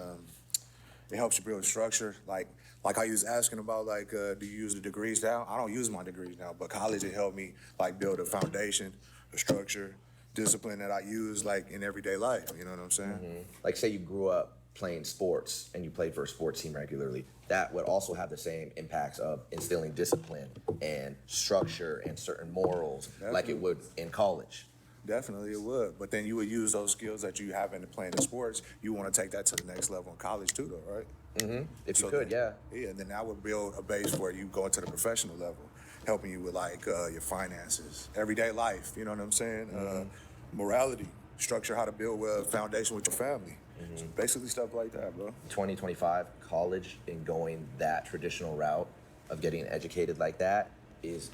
S12: It helps you build structure. Like I was asking about, like, do you use the degrees now? I don't use my degrees now, but college, it helped me, like, build a foundation, a structure, discipline that I use, like, in everyday life. You know what I'm saying?
S7: Like, say you grew up playing sports and you played for a sports team regularly, that would also have the same impacts of instilling discipline and structure and certain morals like it would in college.
S12: Definitely it would. But then you would use those skills that you have in playing the sports. You want to take that to the next level in college too, though, right?
S7: If you could, yeah.
S12: Yeah, then that would build a base where you go into the professional level, helping you with, like, your finances, everyday life, you know what I'm saying? Morality, structure, how to build a foundation with your family. So basically stuff like that, bro.
S7: 2025, college and going that traditional route of getting educated like that is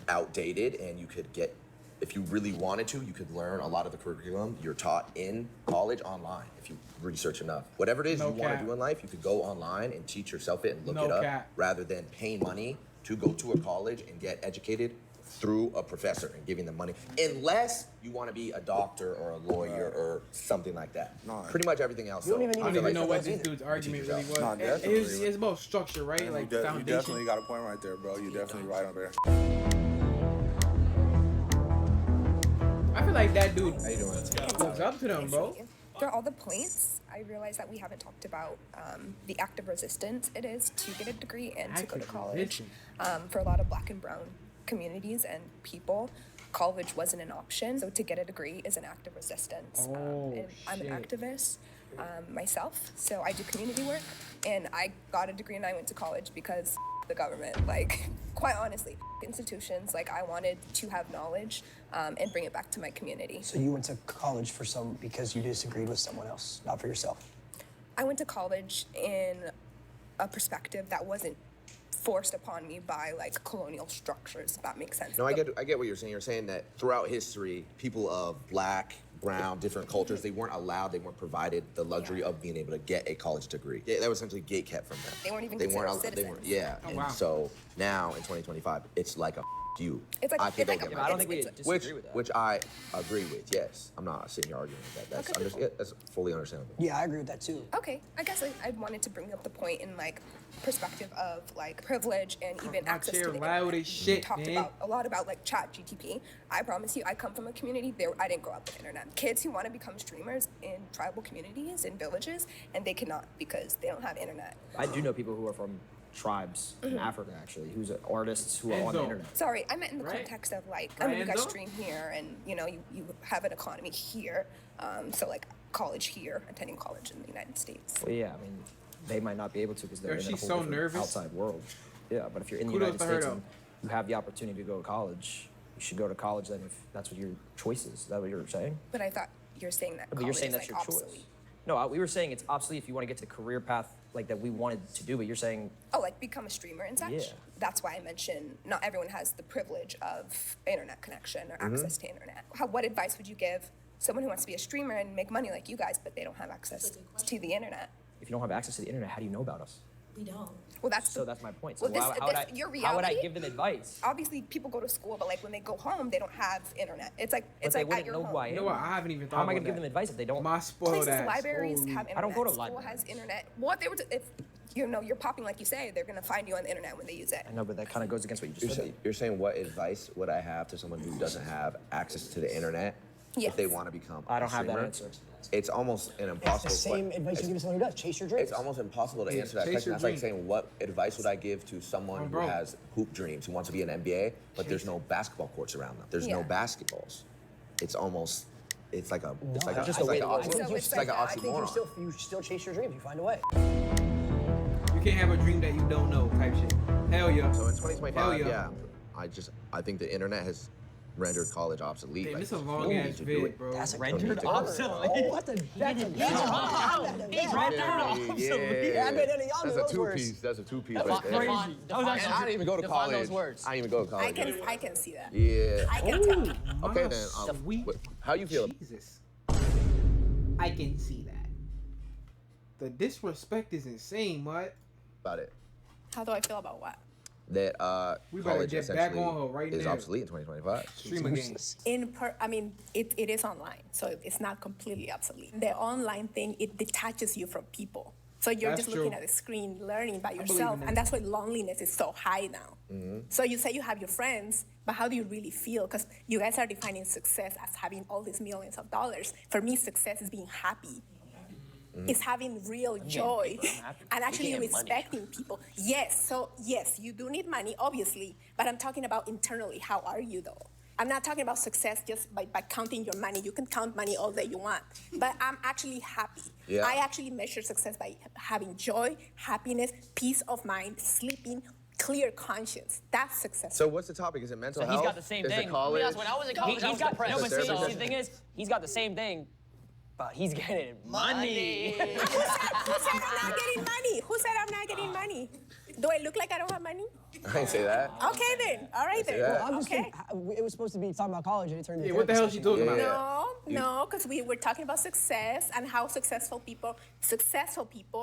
S7: outdated, and you could get, if you really wanted to, you could learn a lot of the curriculum you're taught in college online if you research enough. Whatever it is you want to do in life, you could go online and teach yourself it and look it up rather than paying money to go to a college and get educated through a professor and giving them money, unless you want to be a doctor or a lawyer or something like that. Pretty much everything else.
S4: You don't even
S1: I don't even know what this dude's argument really was.
S12: No,
S1: It's about structure, right?
S12: You
S1: Like
S12: you
S1: foundation.
S12: definitely got a point right there, bro. You're definitely right on there.
S1: I feel like that dude
S7: How you doing?
S1: looks up to them, bro.
S13: For all the points, I realize that we haven't talked about the active resistance it is to get a degree and to go to college. For a lot of Black and brown communities and people, college wasn't an option. So to get a degree is an act of resistance. And I'm an activist myself, so I do community work. And I got a degree and I went to college because the government, like, quite honestly, institutions. Like, I wanted to have knowledge and bring it back to my community.
S4: So you went to college because you disagreed with someone else, not for yourself?
S13: I went to college in a perspective that wasn't forced upon me by, like, colonial structures, if that makes sense.
S7: No, I get what you're saying. You're saying that throughout history, people of Black, brown, different cultures, they weren't allowed, they weren't provided the luxury of being able to get a college degree. That was essentially gate kept from them.
S13: They weren't even considered citizens.
S7: Yeah.
S1: Oh,
S7: and
S1: wow.
S7: so now in 2025, it's like a you.
S13: It's like,
S7: I can't
S13: it's
S7: go
S13: like
S7: get
S13: a,
S7: my
S6: I don't think we
S13: it's-
S6: disagree with that.
S7: which I agree with. Yes, I'm not sitting here arguing with that. That's that's fully understandable.
S4: Yeah, I agree with that too.
S13: Okay, I guess I wanted to bring up the point in, like, perspective of, like, privilege and even access to the
S1: loud
S13: internet.
S1: as shit,
S13: We talked
S1: man.
S13: about a lot about, like, chat GTP. I promise you, I come from a community there. I didn't grow up with internet. Kids who want to become streamers in tribal communities and villages, and they cannot because they don't have internet.
S6: I do know people who are from tribes in Africa, actually, who's artists who are on the
S1: Enzo.
S6: internet.
S13: Sorry, I meant in the
S1: Right.
S13: context of, like, I mean, you guys
S1: Enzo?
S13: stream here, and you know, you have an economy here. So, like, college here, attending college in the United States.
S6: Well, yeah, I mean, they might not be able to because they're
S1: Yo,
S6: in a
S1: she's
S6: whole
S1: so
S6: different
S1: nervous.
S6: outside world. Yeah, but if you're in the
S1: Kudos
S6: United
S1: to her,
S6: States
S1: though.
S6: and you have the opportunity to go to college, you should go to college then if that's what your choice is. Is that what you're saying?
S13: But I thought you're saying that
S6: But
S13: college
S6: you're saying
S13: is,
S6: that's
S13: like,
S6: your
S13: obsolete.
S6: choice. No, we were saying it's obsolete if you want to get to the career path like that we wanted to do, but you're saying
S13: Oh, like become a streamer and such?
S6: Yeah.
S13: That's why I mentioned not everyone has the privilege of internet connection or
S6: Mm-hmm.
S13: access to internet. What advice would you give someone who wants to be a streamer and make money like you guys, but they don't have access to the internet?
S6: if you don't have access to the internet, how do you know about us?
S5: We don't.
S13: Well, that's
S6: So that's my point. So
S13: Well,
S6: how would I,
S13: your
S6: how would I
S13: reality-
S6: give them advice?
S13: Obviously, people go to school, but, like, when they go home, they don't have internet. It's like
S6: But
S13: it's
S6: they
S13: like at
S6: wouldn't
S13: your
S6: know
S13: home.
S6: who I am.
S1: You know what? I haven't even thought
S6: How am I
S1: about
S6: going to give them
S1: that.
S6: advice if they don't?
S1: My spoiled
S13: Places,
S1: ass.
S13: libraries
S1: Holy-
S13: have internet.
S6: I don't go to
S13: School
S6: libraries.
S13: has internet. What they were if you know you're popping like you say, they're gonna find you on the internet when they use it.
S6: I know, but that kind of goes against what you just said.
S7: You're saying what advice would I have to someone who doesn't have access to the internet if they
S13: Yes.
S7: want to become
S6: I
S7: a
S6: don't have that
S7: streamer?
S6: answer.
S7: It's almost an
S4: It's
S7: impossible
S4: the same advice you give to someone who does. Chase your dreams.
S7: It's almost impossible to answer that
S1: chase
S7: question.
S1: your
S7: That's like
S1: dream.
S7: saying, what advice would I give to someone who
S1: bro.
S7: has hoop dreams, who wants to be an NBA, but there's no basketball courts around them. There's no
S13: Yeah.
S7: basketballs. It's almost, it's like a, it's
S4: No,
S7: like a,
S6: just
S7: it's
S6: the way
S7: like
S6: the
S7: a,
S6: world
S7: it's
S13: works.
S7: like an
S13: I
S4: I think
S7: oxymoron.
S4: you still chase your dreams. You find a way.
S1: You can't have a dream that you don't know type shit. Hell yeah.
S7: So in
S1: Hell
S7: 2025,
S1: yeah.
S7: I think the internet has rendered college obsolete.
S1: Damn,
S7: Like,
S1: this a
S7: you
S1: long
S7: don't need
S1: ass
S7: to do
S1: vid,
S7: it.
S1: bro.
S4: That's a
S6: Rendered
S4: good word.
S6: obsolete.
S4: Oh, that's a Yeah, I bet any of y'all
S7: That's
S4: know
S7: a
S4: those words.
S7: two-piece. That's a two-piece
S10: Define-
S7: right there.
S10: define-
S7: And I didn't even go to
S10: define
S7: college.
S10: those words.
S7: I didn't even go to college.
S5: I can see that.
S7: Yeah.
S5: I can tell.
S7: Okay then.
S1: Sweet
S7: How you feel?
S1: Jesus. I can see that. The disrespect is insane, what?
S7: About it?
S2: How do I feel about what?
S7: That
S1: We better
S7: college
S1: get back
S7: essentially
S1: on her right
S7: is
S1: now.
S7: obsolete in 2025.
S1: Streamer games.
S5: I mean, it is online, so it's not completely obsolete. The online thing, it detaches you from people. So you're
S1: That's
S5: just looking
S1: true.
S5: at the screen, learning by
S1: believe
S5: yourself,
S1: in that.
S5: and that's why loneliness is so high now. So you say you have your friends, but how do you really feel? Because you guys are defining success as having all these millions of dollars. For me, success is being happy. It's having real joy and actually
S10: getting money.
S5: respecting people. Yes, so yes, you do need money, obviously, but I'm talking about internally. How are you though? I'm not talking about success just by counting your money. You can count money all that you want, but I'm actually happy.
S7: Yeah.
S5: I actually measure success by having joy, happiness, peace of mind, sleeping, clear conscience. That's success.
S7: So what's the topic? Is it mental
S10: So
S7: health?
S10: he's got the same
S7: is
S10: thing.
S7: it college?
S10: When I was in college, I was depressed.
S7: No, but
S10: See,
S7: seriously.
S10: the thing is, he's got the same thing, but he's getting money.
S5: Who said I'm not getting money? Who said I'm not getting money? Do I look like I don't have money?
S7: I didn't say that.
S5: Okay then. All right then.
S7: that.
S4: I'm just
S5: Okay.
S4: kidding. It was supposed to be talking about college and it turned into
S1: Yeah, what the hell is
S4: therapy
S1: she
S4: session.
S1: talking about?
S5: No, because we were talking about success and how successful people,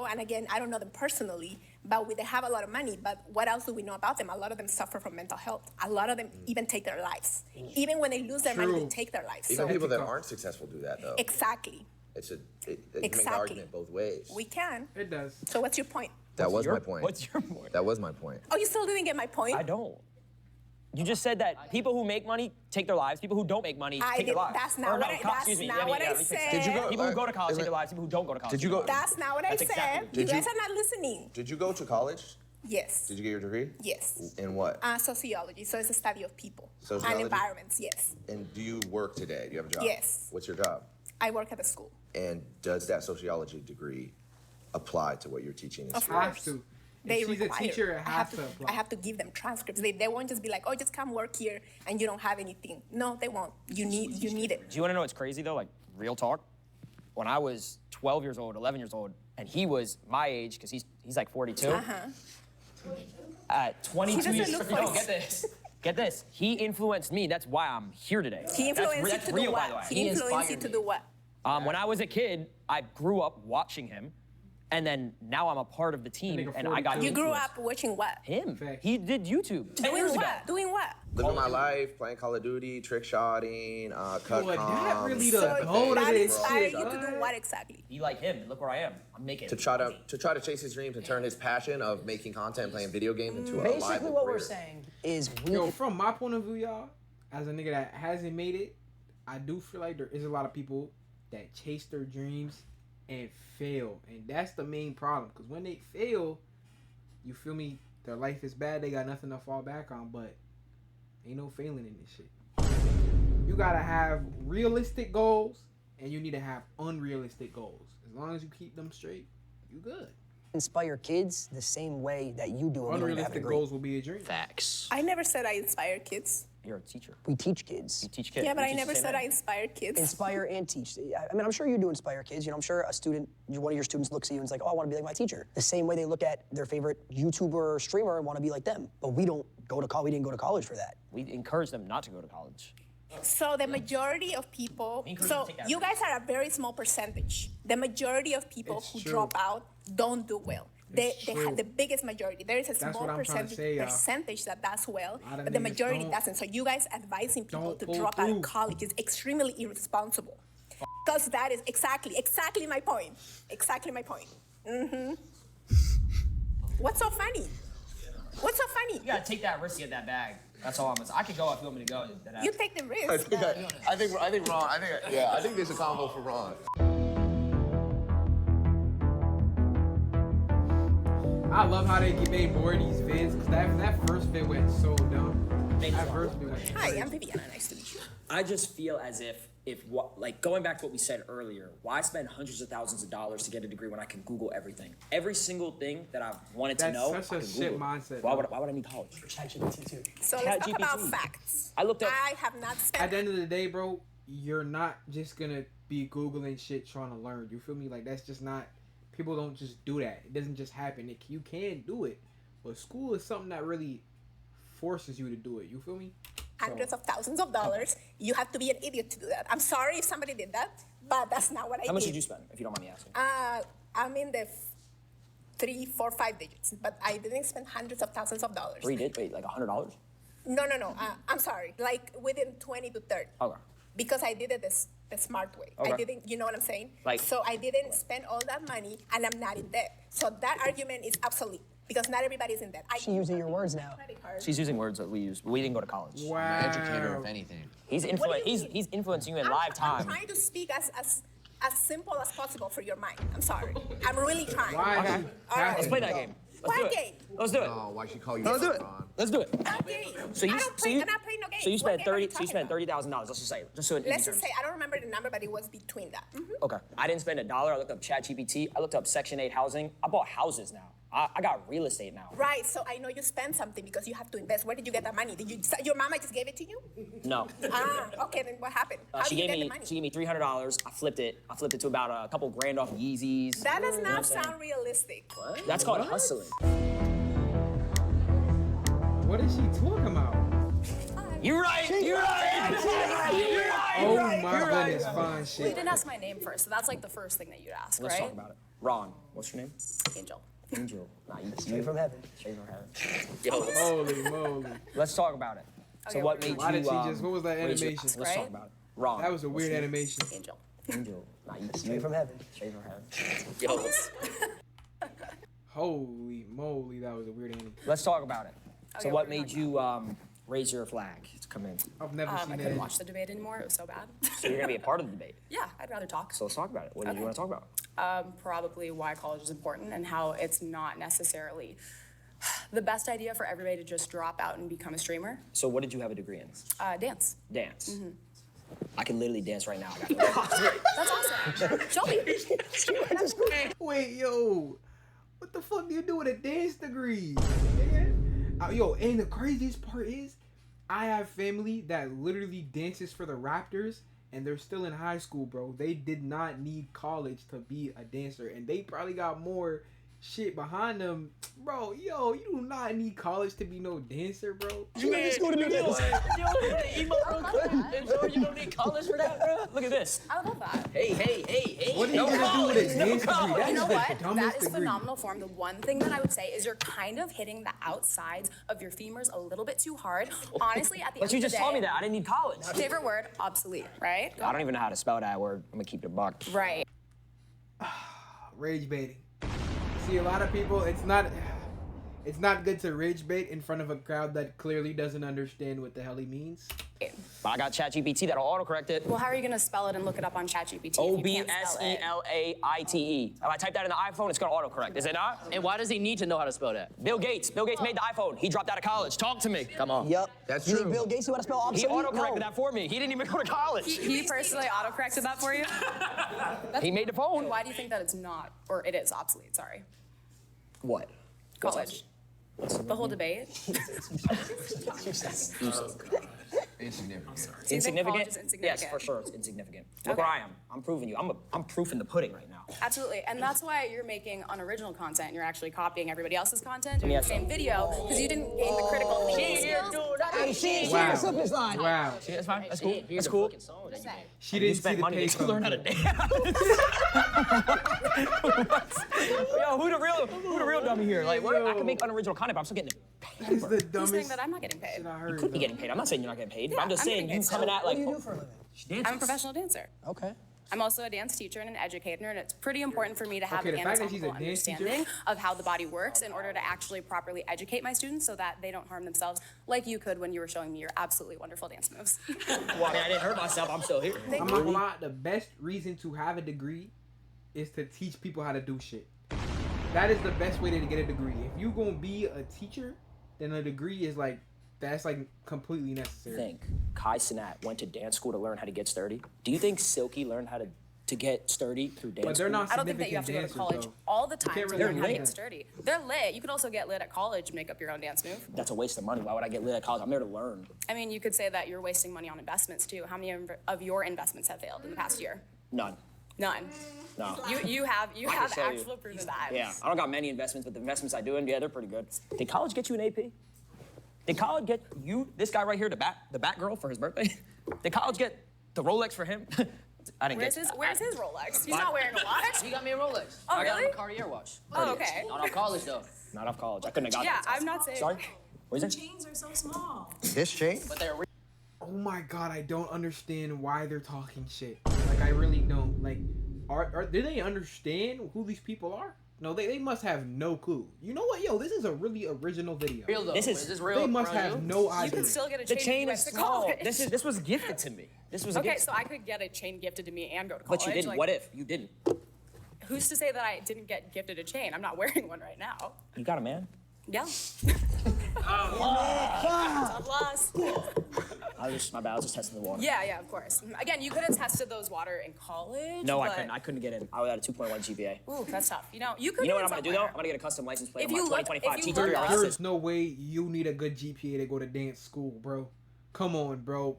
S5: and again, I don't know them personally, but they have a lot of money. But what else do we know about them? A lot of them suffer from mental health. A lot of them even take their lives. Even when they lose their money, they
S1: True.
S5: take their lives.
S7: Even
S5: So
S7: people that aren't successful do that though.
S5: exactly,
S7: It make the
S5: Exactly.
S7: argument both ways.
S5: we can.
S1: It does.
S5: So what's your point?
S7: That was my point.
S10: What's your point?
S7: That was my point.
S5: Oh, you still didn't get my point?
S10: I don't. You just said that people who make money take their lives. People who don't make money take their lives.
S5: That's not
S10: Or no,
S5: what I.
S10: co- excuse me.
S5: That's
S10: Let
S5: not
S10: me-
S5: what
S10: yeah,
S5: I
S10: let me fix
S5: said.
S10: that.
S7: Did you go?
S10: People who go to college
S7: is
S10: take
S7: it-
S10: their lives. People who don't go to college.
S7: Did you
S10: take
S7: go?
S10: their lives.
S5: That's not what I
S10: That's
S5: said.
S10: exactly-
S5: You
S7: Did
S5: guys
S7: you-
S5: are not listening.
S7: Did you go to college?
S5: Yes.
S7: Did you get your degree?
S5: Yes.
S7: In what?
S5: Sociology. So it's a study of people
S7: Sociology?
S5: and environments. Yes.
S7: And do you work today? Do you have a job?
S5: Yes.
S7: What's your job?
S5: I work at a school.
S7: And does that sociology degree apply to what you're teaching in
S5: Of
S7: school?
S5: course.
S1: Has to.
S5: They
S1: If she's
S5: require.
S1: a teacher, it
S5: I have
S1: has to apply.
S5: I have to give them transcripts. They won't just be like, oh, just come work here and you don't have anything. No, they won't. You need it.
S10: Do you want to know what's crazy though? Like real talk. When I was 12 years old, 11 years old, and he was my age because he's like 42. At 22
S5: doesn't
S10: years
S5: look
S10: old,
S5: like-
S10: get this. Get this. He influenced me. That's why I'm here today.
S5: He influenced you
S10: that's
S5: to
S10: real,
S5: do
S10: by the way.
S5: what? He influenced you to do what?
S10: When I was a kid, I grew up watching him, and then now I'm a part of the team,
S1: nigga
S10: and I got
S1: 42.
S5: You grew
S10: influenced.
S5: up watching what?
S10: Him.
S1: Fact.
S10: He did YouTube 10 years
S5: Doing
S10: ago.
S5: what? Doing what?
S7: Living my life, playing Call of Duty, trick shotting, cut
S1: Boy, that
S7: comms.
S1: really the
S5: So
S1: goal of
S5: that
S1: this
S5: inspired
S1: shit.
S5: you to do
S1: dog.
S5: what exactly?
S10: Be like him, and look where I am. I'm making
S7: to try to chase his dreams and turn his passion of making content and playing video games into a
S4: Basically,
S7: lively
S4: what
S7: career.
S4: we're saying is we.
S1: Yo, from my point of view, y'all, as a nigga that hasn't made it, I do feel like there is a lot of people that chase their dreams and fail, and that's the main problem. Because when they fail, you feel me, their life is bad. They got nothing to fall back on, but ain't no failing in this shit. You gotta have realistic goals, and you need to have unrealistic goals. As long as you keep them straight, you good.
S4: Inspire kids the same way that you do. And we don't have a
S1: Unrealistic
S4: degree.
S1: goals will be a dream.
S10: Facts.
S5: I never said I inspired kids.
S10: You're a teacher.
S4: We teach kids.
S10: You teach kids.
S5: Yeah, but
S10: You
S5: I
S10: teach
S5: never
S10: the same
S5: said I
S10: thing.
S5: inspired kids.
S4: Inspire and teach. I mean, I'm sure you do inspire kids. You know, I'm sure a student, one of your students looks at you and is like, oh, I want to be like my teacher. The same way they look at their favorite YouTuber or streamer and want to be like them. But we don't go to college. We didn't go to college for that.
S10: We encourage them not to go to college.
S5: So the majority of people,
S10: encourage
S5: so
S10: you to take that
S5: you guys are a very small percentage. The majority of people
S1: It's
S5: who
S1: true.
S5: don't out don't do well. They
S1: true.
S5: have the biggest majority. There is a small
S1: what I'm trying to say, y'all.
S5: percentage that does well,
S1: lot of
S5: but the
S1: niggas
S5: majority
S1: don't.
S5: doesn't. So you guys advising people
S1: Don't
S5: to
S1: pull
S5: drop out
S1: through.
S5: of college is extremely irresponsible. Because that is exactly my point. Exactly my point. What's so funny? What's so funny?
S10: You gotta take that risk to get that bag. That's all I'm gonna say. I could go if you want me to go.
S5: You take the risk.
S7: I think Ron. I think there's a combo for Ron.
S1: I love how they made more of these vids, because that first vid went so dumb. That first vid went
S5: Hi, I'm Viviana. Nice to meet you.
S3: I just feel as if like going back to what we said earlier, why spend hundreds of thousands of dollars to get a degree when I can Google everything? Every single thing that I've wanted to
S1: That's
S3: know,
S1: such
S3: I
S1: a
S3: can
S1: shit
S3: Google.
S1: mindset,
S3: Why
S1: though.
S3: would I need college?
S4: ChatGPT too.
S5: So let's talk about
S3: ChatGPT.
S5: facts.
S3: I looked up.
S5: I have not spent.
S1: At the end of the day, bro, you're not just gonna be Googling shit trying to learn. You feel me? Like, that's just not, people don't just do that. It doesn't just happen. You can do it. But school is something that really forces you to do it. You feel me?
S5: Hundreds of thousands of dollars. You have to be an idiot to do that. I'm sorry if somebody did that, but that's not what I did.
S3: How much did you spend, if you don't mind me asking?
S5: I'm in the 3, 4, 5 digits, but I didn't spend hundreds of thousands of dollars.
S3: Wait, like $100?
S5: No. I'm sorry. Like within 20 to 30.
S3: Okay.
S5: Because I did it this
S13: the smart way.
S10: Okay.
S13: I didn't, you know what I'm saying?
S10: Like-
S13: So I didn't spend all that money and I'm not in debt. So that argument is obsolete because not everybody's in debt.
S4: She's using your words now.
S13: Credit card.
S10: She's using words that we use, but we didn't go to college.
S1: Wow.
S14: Educator, if anything.
S10: He's
S13: What do you mean?
S10: he's influencing you in
S13: I'm
S10: live time.
S13: trying to speak as simple as possible for your mind. I'm sorry. I'm really trying.
S1: Why?
S10: Okay.
S1: All
S13: right.
S10: Let's play that game. Let's do
S13: What
S10: it.
S13: game?
S10: Let's do it.
S7: Oh, why she call you?
S10: Let's do it.
S7: Ron?
S10: Let's do it.
S13: What game?
S10: So you,
S13: I don't play, I'm not playing no games.
S10: So you
S13: What
S10: spent
S13: game are
S10: 30.
S13: you
S10: So you spent
S13: talking about?
S10: $30,000. Let's just say. Just so in
S13: Let's
S10: easy
S13: just
S10: terms.
S13: say, I don't remember the number, but it was between that.
S10: Okay. I didn't spend $1. I looked up ChatGPT. I looked up Section 8 housing. I bought houses now. I got real estate now.
S13: Right, so I know you spent something because you have to invest. Where did you get that money? Did you? Your mama just gave it to you?
S10: No.
S13: Okay, then what happened? How
S10: She
S13: did you
S10: gave
S13: get
S10: me
S13: the money?
S10: she gave me $300. I flipped it. I flipped it to about a couple grand off Yeezys.
S13: That does
S10: You know what I'm
S13: not
S10: saying?
S13: sound realistic.
S10: That's called hustling.
S1: What is she talking about?
S10: You're right. You're right.
S1: Oh my goodness, fine
S2: Well, you
S1: shit.
S2: didn't ask my name first, so that's like the first thing that you'd ask,
S10: Let's
S2: right?
S10: talk about it. Ron, what's your name?
S2: Angel.
S10: Angel. Nah, you
S4: Straight from heaven.
S10: Straight from heaven. Yo,
S1: Holy moly.
S10: let's talk about it. So
S2: Okay,
S10: what
S2: what
S10: made you?
S1: Why did she just? What was that
S10: raise your-
S1: animation?
S10: Let's talk
S2: Right?
S10: about it. Ron.
S1: That was a
S10: what's
S1: weird
S10: your name?
S1: animation.
S2: Angel.
S10: Angel. Nah, you
S4: Straight from heaven.
S10: Straight from heaven. Yo,
S1: Holy moly, that was a weird animation.
S10: let's talk about it. So
S2: Okay,
S10: what
S2: what are we
S10: made you raise your flag to come in?
S1: I've never
S2: I
S1: seen
S2: couldn't
S1: that.
S2: watch the debate anymore. It was so bad.
S10: So you're gonna be a part of the debate.
S2: Yeah, I'd rather talk.
S10: So let's talk about it. What do you want to talk about?
S2: Probably why college is important and how it's not necessarily the best idea for everybody to just drop out and become a streamer.
S10: So what did you have a degree in?
S2: Dance.
S10: Dance.
S2: Mm-hmm.
S10: I can literally dance right now. I got
S2: That's awesome. Show me.
S1: Wait, yo, what the fuck do you do with a dance degree? Nigga? Yo, and the craziest part is, I have family that literally dances for the Raptors, and they're still in high school, bro. They did not need college to be a dancer, and they probably got more shit behind them, bro. Yo, you do not need college to be no dancer, bro.
S10: You went to school to do this. Yo, emo real quick. You don't need college for that, bro. Look at this.
S2: I love that.
S10: Hey.
S1: What are you gonna do with a dance degree? That
S2: You know
S1: is the
S2: what?
S1: dumbest
S2: That is
S1: degree.
S2: phenomenal form. The one thing that I would say is you're kind of hitting the outsides of your femurs a little bit too hard. Honestly, at the
S10: But
S2: end
S10: you
S2: of the
S10: just
S2: day,
S10: told me that. I didn't need college.
S2: favorite word, obsolete, right?
S10: I don't even know how to spell that word. I'm gonna keep it a buck.
S2: Right.
S1: Rage baiting. See, a lot of people, it's not good to rage bait in front of a crowd that clearly doesn't understand what the hell he means.
S10: But I got ChatGPT that'll autocorrect it.
S2: Well, how are you going to spell it and look it up on ChatGPT?
S10: OBSELAITE. If I type that in the iPhone, it's gonna autocorrect, is it not?
S14: And why does he need to know how to spell that?
S10: Bill Gates. Bill Gates made the iPhone. He dropped out of college. Talk to me. Come on.
S4: Yep.
S7: That's
S4: You
S7: true.
S4: think Bill Gates knew how to spell
S10: He
S4: obsolete?
S10: autocorrected
S4: No.
S10: that for me. He didn't even go to college.
S2: He personally autocorrected that for you?
S10: He made the phone.
S2: Why do you think that it's not, or it is obsolete, sorry?
S10: What?
S2: College. The whole debate?
S7: Insignificant.
S2: So you think
S10: Insignificant?
S2: college is insignificant?
S10: Yes, for sure, it's insignificant. Look
S2: Okay.
S10: where I am. I'm proving you. I'm proof in the pudding right now.
S2: Absolutely, and that's why you're making unoriginal content. You're actually copying everybody else's content, doing
S10: Yeah.
S2: the same video, because you didn't gain the critical thinking skills.
S4: Hey, she
S1: Wow.
S4: the simplest line.
S1: Wow.
S10: See, that's fine. That's cool. That's cool.
S1: She
S10: You
S1: didn't see
S10: spent
S1: the
S10: money
S1: pay
S10: to learn how to dance. Yo, who the real dummy here? Like, what? I can make unoriginal content, but I'm still getting paid.
S1: That's the
S2: Who's saying
S1: dumbest
S2: that I'm not getting paid?
S1: shit I heard.
S10: Could be
S1: though.
S10: getting paid. I'm not saying you're not getting paid.
S2: Yeah,
S10: I'm just
S2: I'm
S10: saying
S2: getting
S10: you
S2: paid.
S10: coming at
S4: What
S10: like.
S4: do you do for a living?
S2: I'm a professional dancer.
S4: Okay.
S2: I'm also a dance teacher and an educator, and it's pretty important for me to have
S1: Okay,
S2: an
S1: the fact that she's a
S2: anatomical
S1: dance teacher-
S2: understanding of how the body works in order to actually properly educate my students so that they don't harm themselves like you could when you were showing me your absolutely wonderful dance moves.
S10: Well, I mean, I didn't hurt myself. I'm still here.
S1: I'm not gonna lie, the best reason to have a degree is to teach people how to do shit. That is the best way to get a degree. If you gonna be a teacher, then a degree is like, that's like completely necessary.
S10: Think Kai Cenat went to dance school to learn how to get sturdy. Do you think Silky learned how to get sturdy through dance
S1: But they're
S10: school?
S1: not
S2: I don't think that you have to go to
S1: significant
S2: college
S1: dancers,
S2: all the
S1: You
S2: time
S1: can't
S2: to
S1: really
S2: learn how to
S1: lit.
S2: get sturdy. They're lit. You could also get lit at college and make up your own dance move.
S10: That's a waste of money. Why would I get lit at college? I'm there to learn.
S2: I mean, you could say that you're wasting money on investments too. How many of your investments have failed in the past year?
S10: None.
S2: None.
S10: No.
S2: You have
S10: I can show you.
S2: actual proof of that.
S10: Yeah, I don't got many investments, but the investments I do, and yeah, they're pretty good. Did college get you an AP? Did college get you, this guy right here, the bat girl for his birthday? Did college get the Rolex for him? I didn't
S2: Where's
S10: get.
S2: his Rolex? He's
S10: Mine-
S2: not wearing a watch.
S14: He got me a Rolex.
S2: Oh,
S14: I got him
S2: really?
S14: a Cartier watch.
S2: Oh, okay.
S14: Not off college though.
S10: Not off college. I couldn't have got
S2: Yeah,
S10: that.
S2: I'm not saying.
S10: Sorry. What is it?
S8: Chains are so small.
S7: This chain?
S14: But they're
S1: Oh my god, I don't understand why they're talking shit. Like I really don't like. Do they understand who these people are? No, they must have no clue. You know what, yo? This is a really original video.
S14: Real though.
S10: This is
S14: real.
S1: They must
S14: bro,
S1: have
S14: you?
S1: no
S2: You
S1: idea.
S2: can still get a
S10: The
S2: chain,
S10: chain
S2: if you
S10: is
S2: went to
S10: small.
S2: college.
S10: This was gifted to me. This was a
S2: Okay,
S10: gift.
S2: so I could get a chain gifted to me and go to college.
S10: But you didn't.
S2: Like,
S10: What if you didn't?
S2: Who's to say that I didn't get gifted a chain? I'm not wearing one right now.
S10: You got a man?
S2: Yeah.
S10: Oh.
S2: God bless.
S10: My bad. I was just testing the water.
S2: Yeah, of course. Again, you could have tested those water in college.
S10: No, I
S2: but-
S10: couldn't. I couldn't get in. I was at a 2.1 GPA.
S2: Ooh, that's tough. You know, you could.
S10: You know
S2: get
S10: what I'm
S2: in
S10: gonna do though?
S2: somewhere.
S10: I'm gonna get a custom license plate
S2: If
S10: on my
S2: you look-
S10: 2025
S2: if you
S10: T3
S2: look up-
S1: There's no way you need a good GPA to go to dance school, bro. Come on, bro.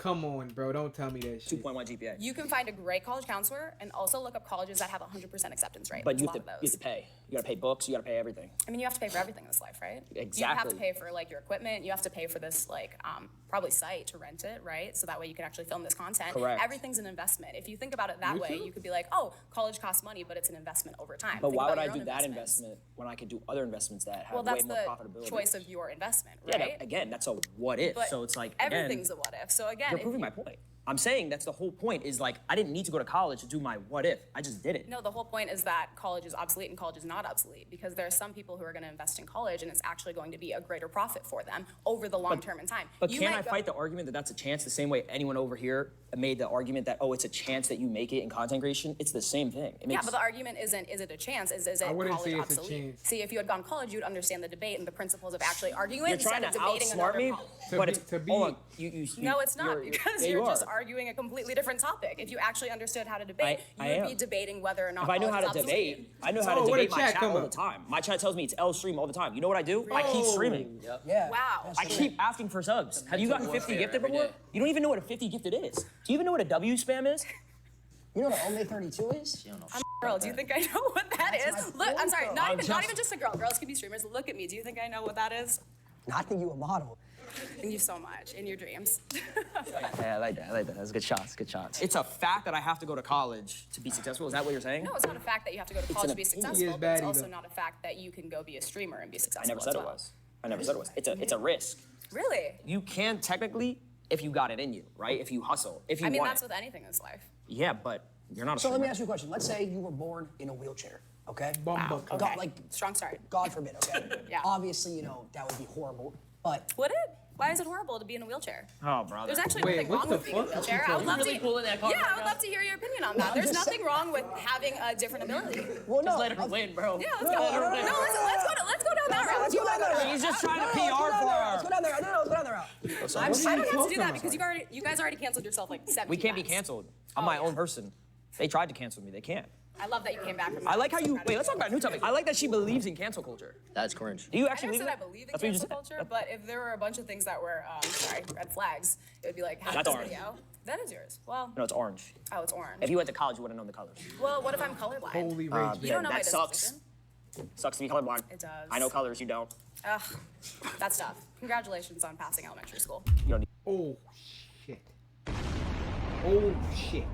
S1: Don't tell me that shit.
S10: 2.1 GPA.
S2: You can find a great college counselor and also look up colleges that have 100% acceptance rate.
S10: But
S2: There's
S10: you
S2: a
S10: have,
S2: lot
S10: to,
S2: of
S10: you
S2: those.
S10: have to pay. You gotta pay books. You gotta pay everything.
S2: I mean, you have to pay for everything in this life, right? You have
S10: Exactly.
S2: to pay for like your equipment. You have to pay for this probably site to rent it, right? So that way you can actually film this content.
S10: Correct.
S2: Everything's an investment. If you think about it that
S1: Me
S2: way,
S1: too.
S2: you could be like, oh, college costs money, but it's an investment over time.
S10: But
S2: Think
S10: why
S2: about
S10: would I
S2: your
S10: do
S2: own
S10: that
S2: investments.
S10: investment when I could do other investments that have
S2: Well,
S10: way
S2: that's
S10: more
S2: the
S10: profitability?
S2: choice of your investment,
S10: Yeah,
S2: right?
S10: again, that's a what if.
S2: But
S10: So it's like
S2: everything's
S10: again,
S2: a what if. So again,
S10: you're
S2: if
S10: proving
S2: you-
S10: my point. I'm saying that's the whole point. Is like I didn't need to go to college to do my what if. I just did it.
S2: No, the whole point is that college is obsolete and college is not obsolete because there are some people who are going to invest in college and it's actually going to be a greater profit for them over the long term in time.
S10: But
S2: You
S10: can
S2: might
S10: I
S2: go-
S10: fight the argument that that's a chance the same way anyone over here made the argument that, oh, it's a chance that you make it in content creation? It's the same thing. It
S2: Yeah,
S10: makes,
S2: but the argument isn't, is it a chance? Is it
S1: I wouldn't
S2: college
S1: say it's a
S2: obsolete?
S1: chance.
S2: See, if you had gone college, you'd understand the debate and the principles of actually arguing
S10: you're
S2: instead
S10: trying to
S2: of debating
S10: outsmart
S2: another
S10: me,
S2: college.
S10: but
S1: be-
S10: it's,
S1: to be-
S10: hold on. You,
S2: No, it's not because
S10: yeah,
S2: you're
S10: you
S2: just
S10: are.
S2: arguing a completely different topic. If you actually understood how to debate,
S10: I
S2: you would
S10: am.
S2: be debating whether or not
S10: If I knew how
S2: college
S10: to
S2: is obsolete.
S10: debate, I know how
S1: Oh,
S10: to
S1: what
S10: debate
S1: did
S10: my
S1: chat
S10: chat
S1: come
S10: all the
S1: up?
S10: time. My chat tells me it's L stream all the time. You know what I do? I keep
S1: Bro.
S10: streaming.
S4: Yeah.
S2: Wow.
S4: that's
S10: I
S4: true.
S10: keep asking for subs. Have you gotten 50 gifted before? You don't even know what a 50 gifted is. Do you even know what a W spam is?
S4: You know what Ome 32 is?
S2: I'm a girl. Do you think I know what that
S4: That's
S2: is?
S4: my
S2: Look, I'm
S4: point,
S2: sorry.
S4: though.
S2: Not even just a girl. Girls can be streamers. Look at me. Do you think I know what that is?
S4: I think you a model.
S2: Thank you so much. In your dreams.
S10: Yeah, I like that. That's good shots. Good shots. It's a fact that I have to go to college to be successful. Is that what you're saying?
S2: No, it's not a fact that you have to go to college to be
S10: opinion.
S2: successful,
S1: He is
S2: but it's
S1: baddie,
S2: also
S1: though.
S2: not a fact that you can go be a streamer and be
S10: I
S2: successful.
S10: never said
S2: as
S10: it
S2: well.
S10: was. I never said it was. It's a risk.
S2: Really?
S10: You can technically if you got it in you, right? If you hustle, if you
S2: I mean,
S10: want
S2: that's
S10: it.
S2: with anything in this life.
S10: Yeah, but you're not a
S4: So let me
S10: streamer.
S4: ask you a question. Let's say you were born in a wheelchair, okay?
S1: Bumbo.
S2: Okay.
S4: God, like,
S2: Strong start.
S4: God forbid, okay?
S2: Yeah.
S4: Obviously, you know, that would be horrible, but
S2: Would it? Why is it horrible to be in a wheelchair?
S10: Oh, brother.
S2: There's actually
S1: Wait,
S2: nothing
S1: what
S2: wrong
S1: the
S2: with being in a
S1: fuck?
S2: wheelchair. I would love
S14: really
S2: to.
S14: pulling that card
S2: Yeah,
S14: right
S2: I would
S14: now?
S2: love to hear your opinion on
S4: Well,
S2: that.
S4: I'm
S2: There's
S4: just
S2: nothing wrong with having a different ability.
S4: well, no.
S14: Just let her win, bro.
S2: Yeah, let's go. No, let's go down that route.
S4: Let's go down that route.
S10: He's just trying to
S4: No,
S10: PR
S4: let's go down
S10: for
S4: that route.
S10: her.
S4: Let's go down that route. No, let's go down that route.
S2: I don't have to do that because you guys already canceled yourself like 17
S10: We can't be
S2: times.
S10: canceled. I'm my own person. They tried to cancel me. They can't.
S2: I love that you came back from
S10: I
S2: that.
S10: like how
S2: I'm so
S10: you.
S2: proud of
S10: Wait, let's talk about a new topic. I like that she believes in cancel culture.
S14: That's cringe.
S10: Do you
S2: I
S10: actually
S2: never
S10: believe
S2: said
S10: it?
S2: I believe in
S10: That's what you
S2: cancel
S10: just said.
S2: culture, but if there were a bunch of things that were, red flags, it would be like, how
S10: That's
S2: this
S10: orange.
S2: video? That is yours. Well,
S10: No, it's orange.
S2: oh, it's orange.
S10: If you went to college, you would have known the colors.
S2: Well, what if I'm colorblind?
S1: Holy rage.
S2: You don't know my
S10: that sucks.
S2: disposition.
S10: Sucks to be colorblind.
S2: It does.
S10: I know colors. You don't.
S2: Ugh, that's tough. Congratulations on passing elementary school.
S10: You don't.
S1: Oh shit. Oh shit.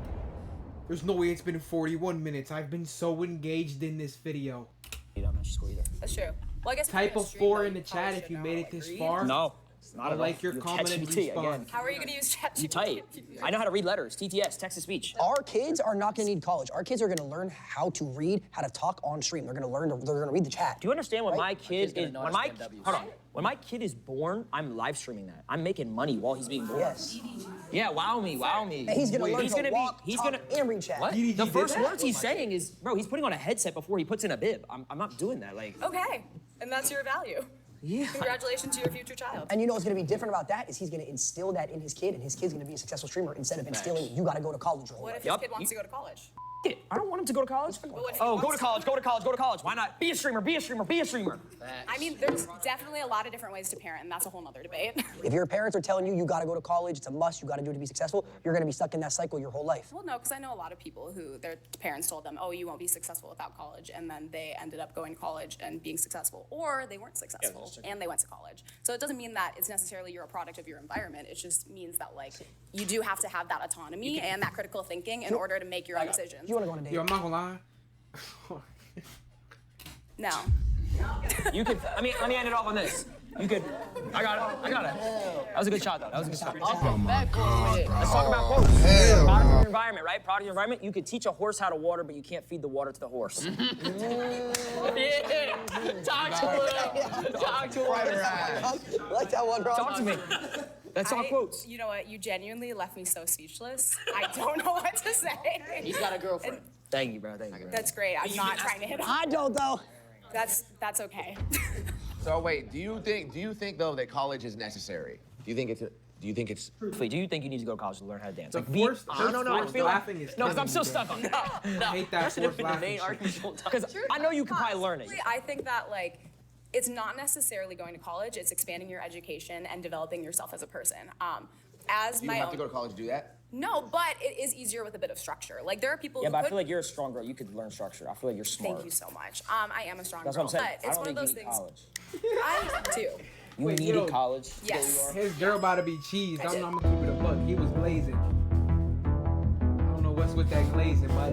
S1: There's no way it's been 41 minutes. I've been so engaged in this video.
S10: Need elementary school either.
S2: That's true. Well, I guess
S1: Type
S2: if you're
S1: a
S2: gonna
S1: 4
S2: stream,
S1: in the
S2: you probably
S1: chat if
S2: should
S1: you
S2: know,
S1: made it
S2: like,
S1: this
S2: read.
S1: far.
S10: No, it's not
S1: I
S10: at
S1: like
S10: all.
S1: your
S10: You
S1: comment and
S10: ChatGPT
S1: response.
S10: again.
S2: How are you gonna use ChatGPT?
S10: You type. I know how to read letters. TTS, text to speech.
S4: Our kids are not gonna need college. Our kids are gonna learn how to read, how to talk on stream. They're gonna learn, they're gonna read the chat.
S10: Do you understand when my
S14: kid's
S10: kid
S14: gonna
S10: is
S14: know how
S10: when
S14: to
S10: my
S14: spam Ws.
S10: hold on when my kid is born? I'm live streaming that. I'm making money while he's being born.
S4: Yes.
S10: Yeah, wow me.
S4: And he's gonna learn to walk,
S10: he's
S4: talk,
S10: gonna
S4: and read chat.
S10: What?
S1: DDG
S10: The
S1: did
S10: first
S1: that?
S10: words he's saying is, bro, he's putting on a headset before he puts in a bib. I'm not doing that. Like,
S2: Okay, and that's your value.
S10: yeah.
S2: Congratulations to your future child.
S4: And you know what's gonna be different about that is he's gonna instill that in his kid, and his kid's gonna be a successful streamer instead of instilling you gotta go to college your whole
S2: What
S4: life.
S2: if his
S10: Yup.
S2: kid wants to go to college?
S10: It. I don't want him to go to college.
S2: what if he
S10: Oh, go to
S2: wants
S10: college, go to college, go to college. Why not? Be a streamer, be a streamer, be a streamer.
S2: I mean, there's definitely a lot of different ways to parent, and that's a whole nother debate.
S4: If your parents are telling you you gotta go to college, it's a must, you gotta do it to be successful, you're gonna be stuck in that cycle your whole life.
S2: Well, no, because I know a lot of people who their parents told them, oh, you won't be successful without college, and then they ended up going to college and being successful, or they weren't successful and they went to college. So it doesn't mean that it's necessarily you're a product of your environment. It just means that like you do have to have that autonomy and that critical thinking in order to make your own decisions.
S4: You wanna go on a date?
S1: Yo, I'm not gonna lie.
S2: No.
S10: You could. Let me end it off on this. You could. I got it. That was a good shot, though.
S14: Let's talk about quotes.
S10: Product of your environment, right? Product of your environment. You could teach a horse how to water, but you can't feed the water to the horse.
S14: Yeah. Talk to him. Talk to him.
S4: Like that one, bro.
S10: Talk to me. That's all quotes.
S2: You know what? You genuinely left me so speechless. I don't know what to say.
S14: He's got a girlfriend.
S10: Thank you, bro. Thank you, bro.
S2: That's great. I'm not trying to hit on.
S4: I don't though.
S2: That's okay.
S15: So wait, do you think though that college is necessary? Do you think it's
S10: Wait, do you think you need to go to college to learn how to dance?
S1: The
S10: Like,
S1: forced
S10: laughing
S1: is
S10: no, because I'm
S1: killing
S10: still
S1: me,
S10: stuck on that. No,
S1: I hate that
S10: that should have
S1: forced
S10: been the
S1: laughing
S10: main
S1: shit.
S10: argument. Because I know you could probably learn it.
S2: I think that like it's not necessarily going to college. It's expanding your education and developing yourself as a person. As
S15: you
S2: my
S15: have
S2: own.
S15: to go to college to do that?
S2: No, but it is easier with a bit of structure. Like there are people
S10: Yeah,
S2: who
S10: but I
S2: could.
S10: feel like you're a strong girl. You could learn structure. I feel like you're smart.
S2: Thank you so much. I am a strong
S10: That's
S2: girl,
S10: what I'm saying.
S2: but it's
S10: I
S2: one
S10: don't
S2: of
S10: think
S2: those
S10: you need
S2: things.
S10: college.
S2: I do.
S10: You
S1: Wait,
S10: needed
S1: yo.
S10: college. to go
S2: Yes.
S10: where you are?
S1: His girl about to be cheesed. I'm gonna keep it a buck. He was glazing. I don't know what's with that glazing, but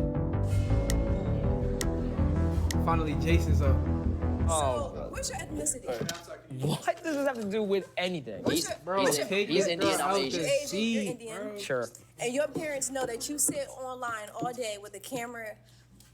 S1: finally Jason's up.
S5: So, what's your ethnicity?
S10: What does this have to do with anything?
S1: Bro, take
S14: he's
S1: this
S14: Indian,
S1: girl
S14: I'm
S1: out
S14: Asian.
S1: the
S5: Asian, you're
S1: seat,
S5: Indian.
S1: bro.
S10: Sure.
S5: And your parents know that you sit online all day with a camera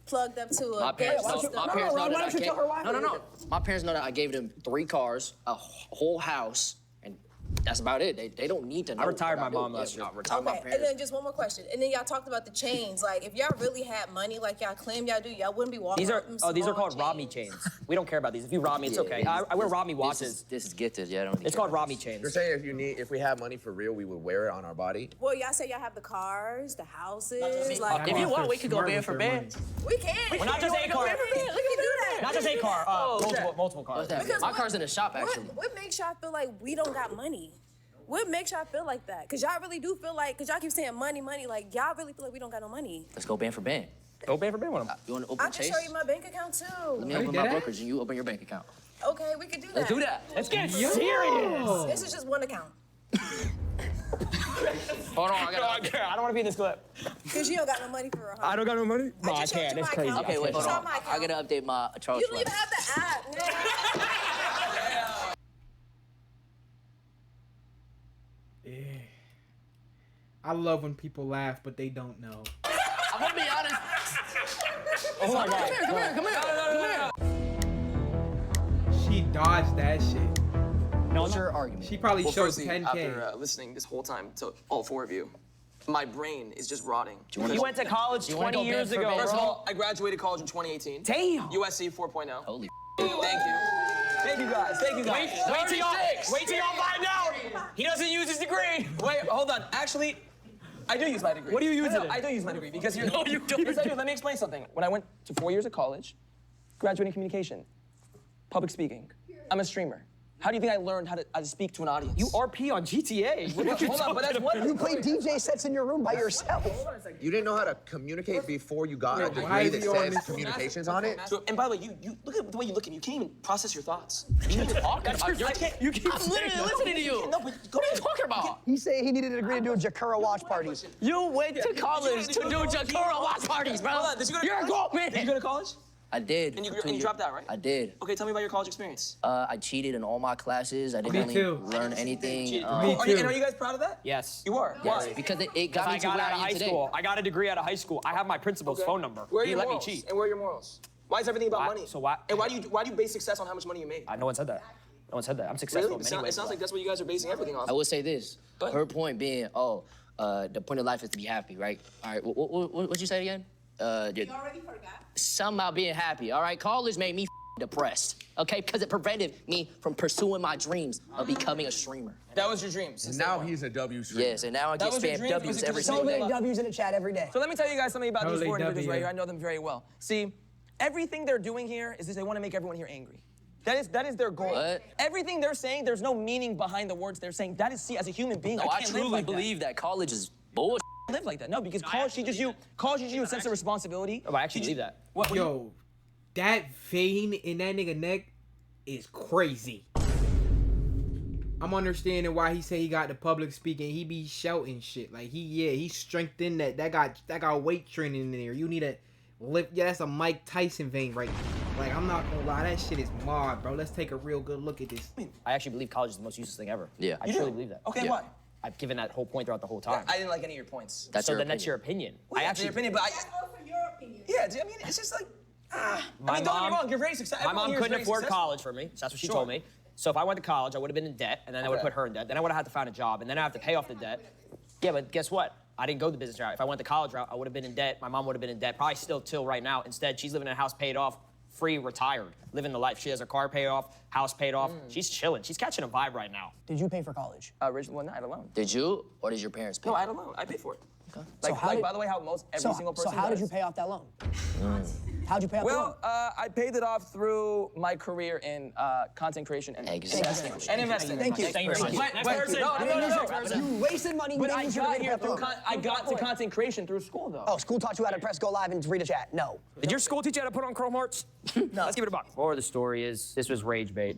S5: plugged up to a
S14: My parents
S5: gas
S14: know.
S5: system.
S14: My parents know
S4: why
S14: that
S4: don't
S14: I
S4: you
S14: gave.
S4: tell her why?
S14: No. My parents know that I gave them 3 cars, a whole house, and that's about it. They don't need to know.
S10: I retired
S14: what
S10: my
S14: do.
S10: mom last year.
S14: I retired my
S5: Okay, and
S14: parents.
S5: then just one more question. And then y'all talked about the chains. Like, if y'all really had money, like y'all claim y'all do, y'all wouldn't be walking.
S10: These are
S5: around with them
S10: these are
S5: small
S10: called Rob Me chains. We don't care about these. If you rob me, it's okay. I wear Rob Me watches.
S14: This is gifted. Yeah, I don't.
S10: It's called Rob Me chains.
S15: You're saying if we had money for real, we would wear it on our body?
S5: Well, y'all say y'all have the cars, the houses. Like,
S14: If you
S1: Y'all
S14: want, we
S1: are
S14: could go
S1: smart
S14: band
S1: with
S14: for
S1: your
S14: band.
S5: we can.
S10: Well, not just a car.
S5: We can do that.
S10: Not just a car. Multiple cars.
S14: What's that?
S5: Because
S14: My car's in the shop actually.
S5: What makes y'all feel like we don't got money? What makes y'all feel like that? Because y'all really do feel like, because y'all keep saying money, like y'all really feel like we don't got no money.
S14: Let's go band for band.
S10: Go band for band with them.
S14: You want to
S5: I
S14: open
S5: can
S14: Chase?
S5: show you my bank account too.
S14: Let me
S1: Are you
S14: open
S1: dead
S14: my
S1: ass?
S14: brokerage and you open your bank account.
S5: Okay, we can do that.
S14: Let's do that.
S10: Let's get
S1: Yo.
S10: serious.
S5: This is just one account.
S14: Hold on, I
S10: No, I
S14: gotta.
S10: can't. I don't want to be in this clip.
S5: Because you don't got no money for a
S10: I don't got no money. No, I
S5: just showed
S10: can't.
S5: you
S10: It's
S5: my
S10: crazy.
S5: account.
S14: Okay, wait, hold
S5: Show
S14: on.
S5: my
S14: I
S5: account.
S14: gotta update my Charles
S5: You don't even
S14: Schwab.
S5: have the app.
S1: I love when people laugh, but they don't know.
S14: I'm gonna be honest.
S10: Oh my god.
S14: Come here.
S1: She dodged that shit.
S14: What's your argument?
S1: She probably
S16: Well,
S1: showed
S16: firstly,
S1: 10K.
S16: after listening this whole time to all 4 of you, my brain is just rotting.
S10: You went to college
S14: You wanna
S10: 20
S14: go
S10: years
S14: band for
S10: ago,
S14: band?
S16: First of
S10: bro.
S16: all, I graduated college in 2018.
S10: Damn.
S16: USC 4.0.
S14: Holy.
S16: Thank you.
S10: Thank you guys. Thank you guys. Wait till y'all find out. He doesn't use his degree.
S16: Wait, hold on. Actually, I do use my degree.
S10: What do you use
S16: No,
S10: it in?
S16: I do use my degree because you're.
S10: No, you don't.
S16: Yes, I do. Let me explain something. When I went to 4 years of college, graduating communication, public speaking, I'm a streamer. How do you think I learned how to speak to an audience?
S10: You RP on GTA. What are you
S16: Hold on, but that's
S10: talking
S16: one.
S10: about?
S4: You play DJ sets in your room by yourself.
S7: You didn't know how to communicate before you got a
S1: why
S7: degree
S1: is
S7: that
S1: he on
S7: says
S1: this-
S7: communications on it?
S16: And by the way, you look at the way you look at me. You can't even process your thoughts. You can't even talk.
S10: You keep
S14: I'm literally listening to you.
S16: No, but
S14: What are you talking about?
S4: He said he needed a degree to do a Jakura watch parties.
S14: You went to college to do Jakura watch parties, bro.
S16: Hold on, did you go to
S14: You're a
S16: college?
S14: grown man.
S16: Did you go to college?
S14: I did.
S16: And
S14: for
S16: you
S14: 2 years.
S16: dropped out, right?
S14: I did.
S16: Okay, tell me about your college experience.
S14: I cheated in all my classes. I didn't
S1: Me
S14: really
S1: too.
S14: learn anything.
S1: Me
S16: Are
S1: too.
S16: you, and are you guys proud of that?
S10: Yes.
S16: You are.
S14: Yes,
S16: Why?
S14: because it got
S10: I
S14: me to
S10: got
S14: where
S10: out of
S14: I am
S10: high
S14: today.
S10: school. I got a degree out of high school. I have my principal's phone number.
S16: Where are
S10: He
S16: your
S10: let
S16: morals?
S10: me cheat.
S16: And where are your morals? Why is everything about
S10: Why-
S16: money?
S10: so why-
S16: And why do you base success on how much money you make?
S10: No one said that. No one said that. I'm successful
S16: Really?
S10: in many
S16: It
S10: ways.
S16: sounds like that's what you guys are basing everything on.
S14: I will say this.
S16: But-
S14: Her point being, the point of life is to be happy, right? All right, what'd you say again?
S5: You already forgot.
S14: Something about being happy, all right? College made me depressed, okay? Because it prevented me from pursuing my dreams of becoming a streamer.
S16: That was your dreams.
S7: And now he's a W streamer.
S14: Yes, and now I get
S16: was your
S14: spam
S16: dream?
S14: W's
S16: Was it
S14: every
S16: just
S14: single
S16: so
S14: day.
S16: many
S4: W's in the chat every day.
S16: So let me tell you guys something about these
S1: Holy
S16: 4 individuals
S1: W.
S16: right here. I know them very well. See, everything they're doing here is they want to make everyone here angry. That is their goal.
S14: What?
S16: Everything they're saying, there's no meaning behind the words they're saying. That is, see, as a human being,
S14: No,
S16: I
S14: I
S16: can't
S14: truly
S16: live like
S14: believe that college is bullshit.
S16: that. Live like that. No, because college teaches you a sense of responsibility.
S10: Oh, I actually believe that.
S16: What,
S1: Yo, that vein in that nigga neck is crazy. I'm understanding why he say he got the public speaking. He be shouting shit like he strengthened that got weight training in there. You need a lift. Yeah, that's a Mike Tyson vein right there. Like, I'm not gonna lie, that shit is mod, bro. Let's take a real good look at this.
S10: I actually believe college is the most useless thing ever.
S14: Yeah.
S10: I
S16: You
S10: truly
S16: do?
S10: believe that.
S16: Okay,
S14: Yeah.
S16: why?
S10: I've given that whole point throughout the whole time.
S16: I didn't like any of your points.
S14: That's
S10: so
S14: your
S10: then that's
S14: opinion.
S10: your opinion.
S16: Well,
S10: I
S16: yeah,
S10: actually,
S16: your opinion, but yeah, I mean, it's just like, I mean, don't get me wrong, you're very successful.
S10: My mom couldn't afford college for me, so that's what she told me. So if I went to college, I would have been in debt, and then I would have put her in debt. Then I would have had to find a job, and then I have to pay off the debt. Yeah, but guess what? I didn't go the business route. If I went the college route, I would have been in debt. My mom would have been in debt, probably still till right now. Instead, she's living in a house paid off, free, retired, living the life. She has her car paid off, house paid off. She's chilling. She's catching a vibe right now.
S4: Did you pay for college?
S16: Original one, I had a loan.
S14: Did you, or did your parents pay?
S16: No, I had a loan. I paid for it.
S14: Okay.
S16: Like,
S4: So how did-
S16: by the way, how most every single person
S4: So how did
S16: does.
S4: you pay off that loan? How'd you pay off the loan?
S16: Well, I paid it off through my career in content creation and
S14: Exactly.
S16: and investing.
S4: Thank you.
S10: Thank you very much.
S16: But,
S10: Next person.
S16: no.
S4: You wasted money.
S16: But
S4: you
S16: I
S4: didn't
S16: got
S4: use
S16: here
S4: it to
S16: through
S4: pay off
S16: I got to content creation through school, though.
S4: Oh, school taught you how to press go live and read a chat. No.
S10: Did your school teach you how to put on Chrome Hearts? No. Let's give it a buck. Moral of the story is, this was rage bait.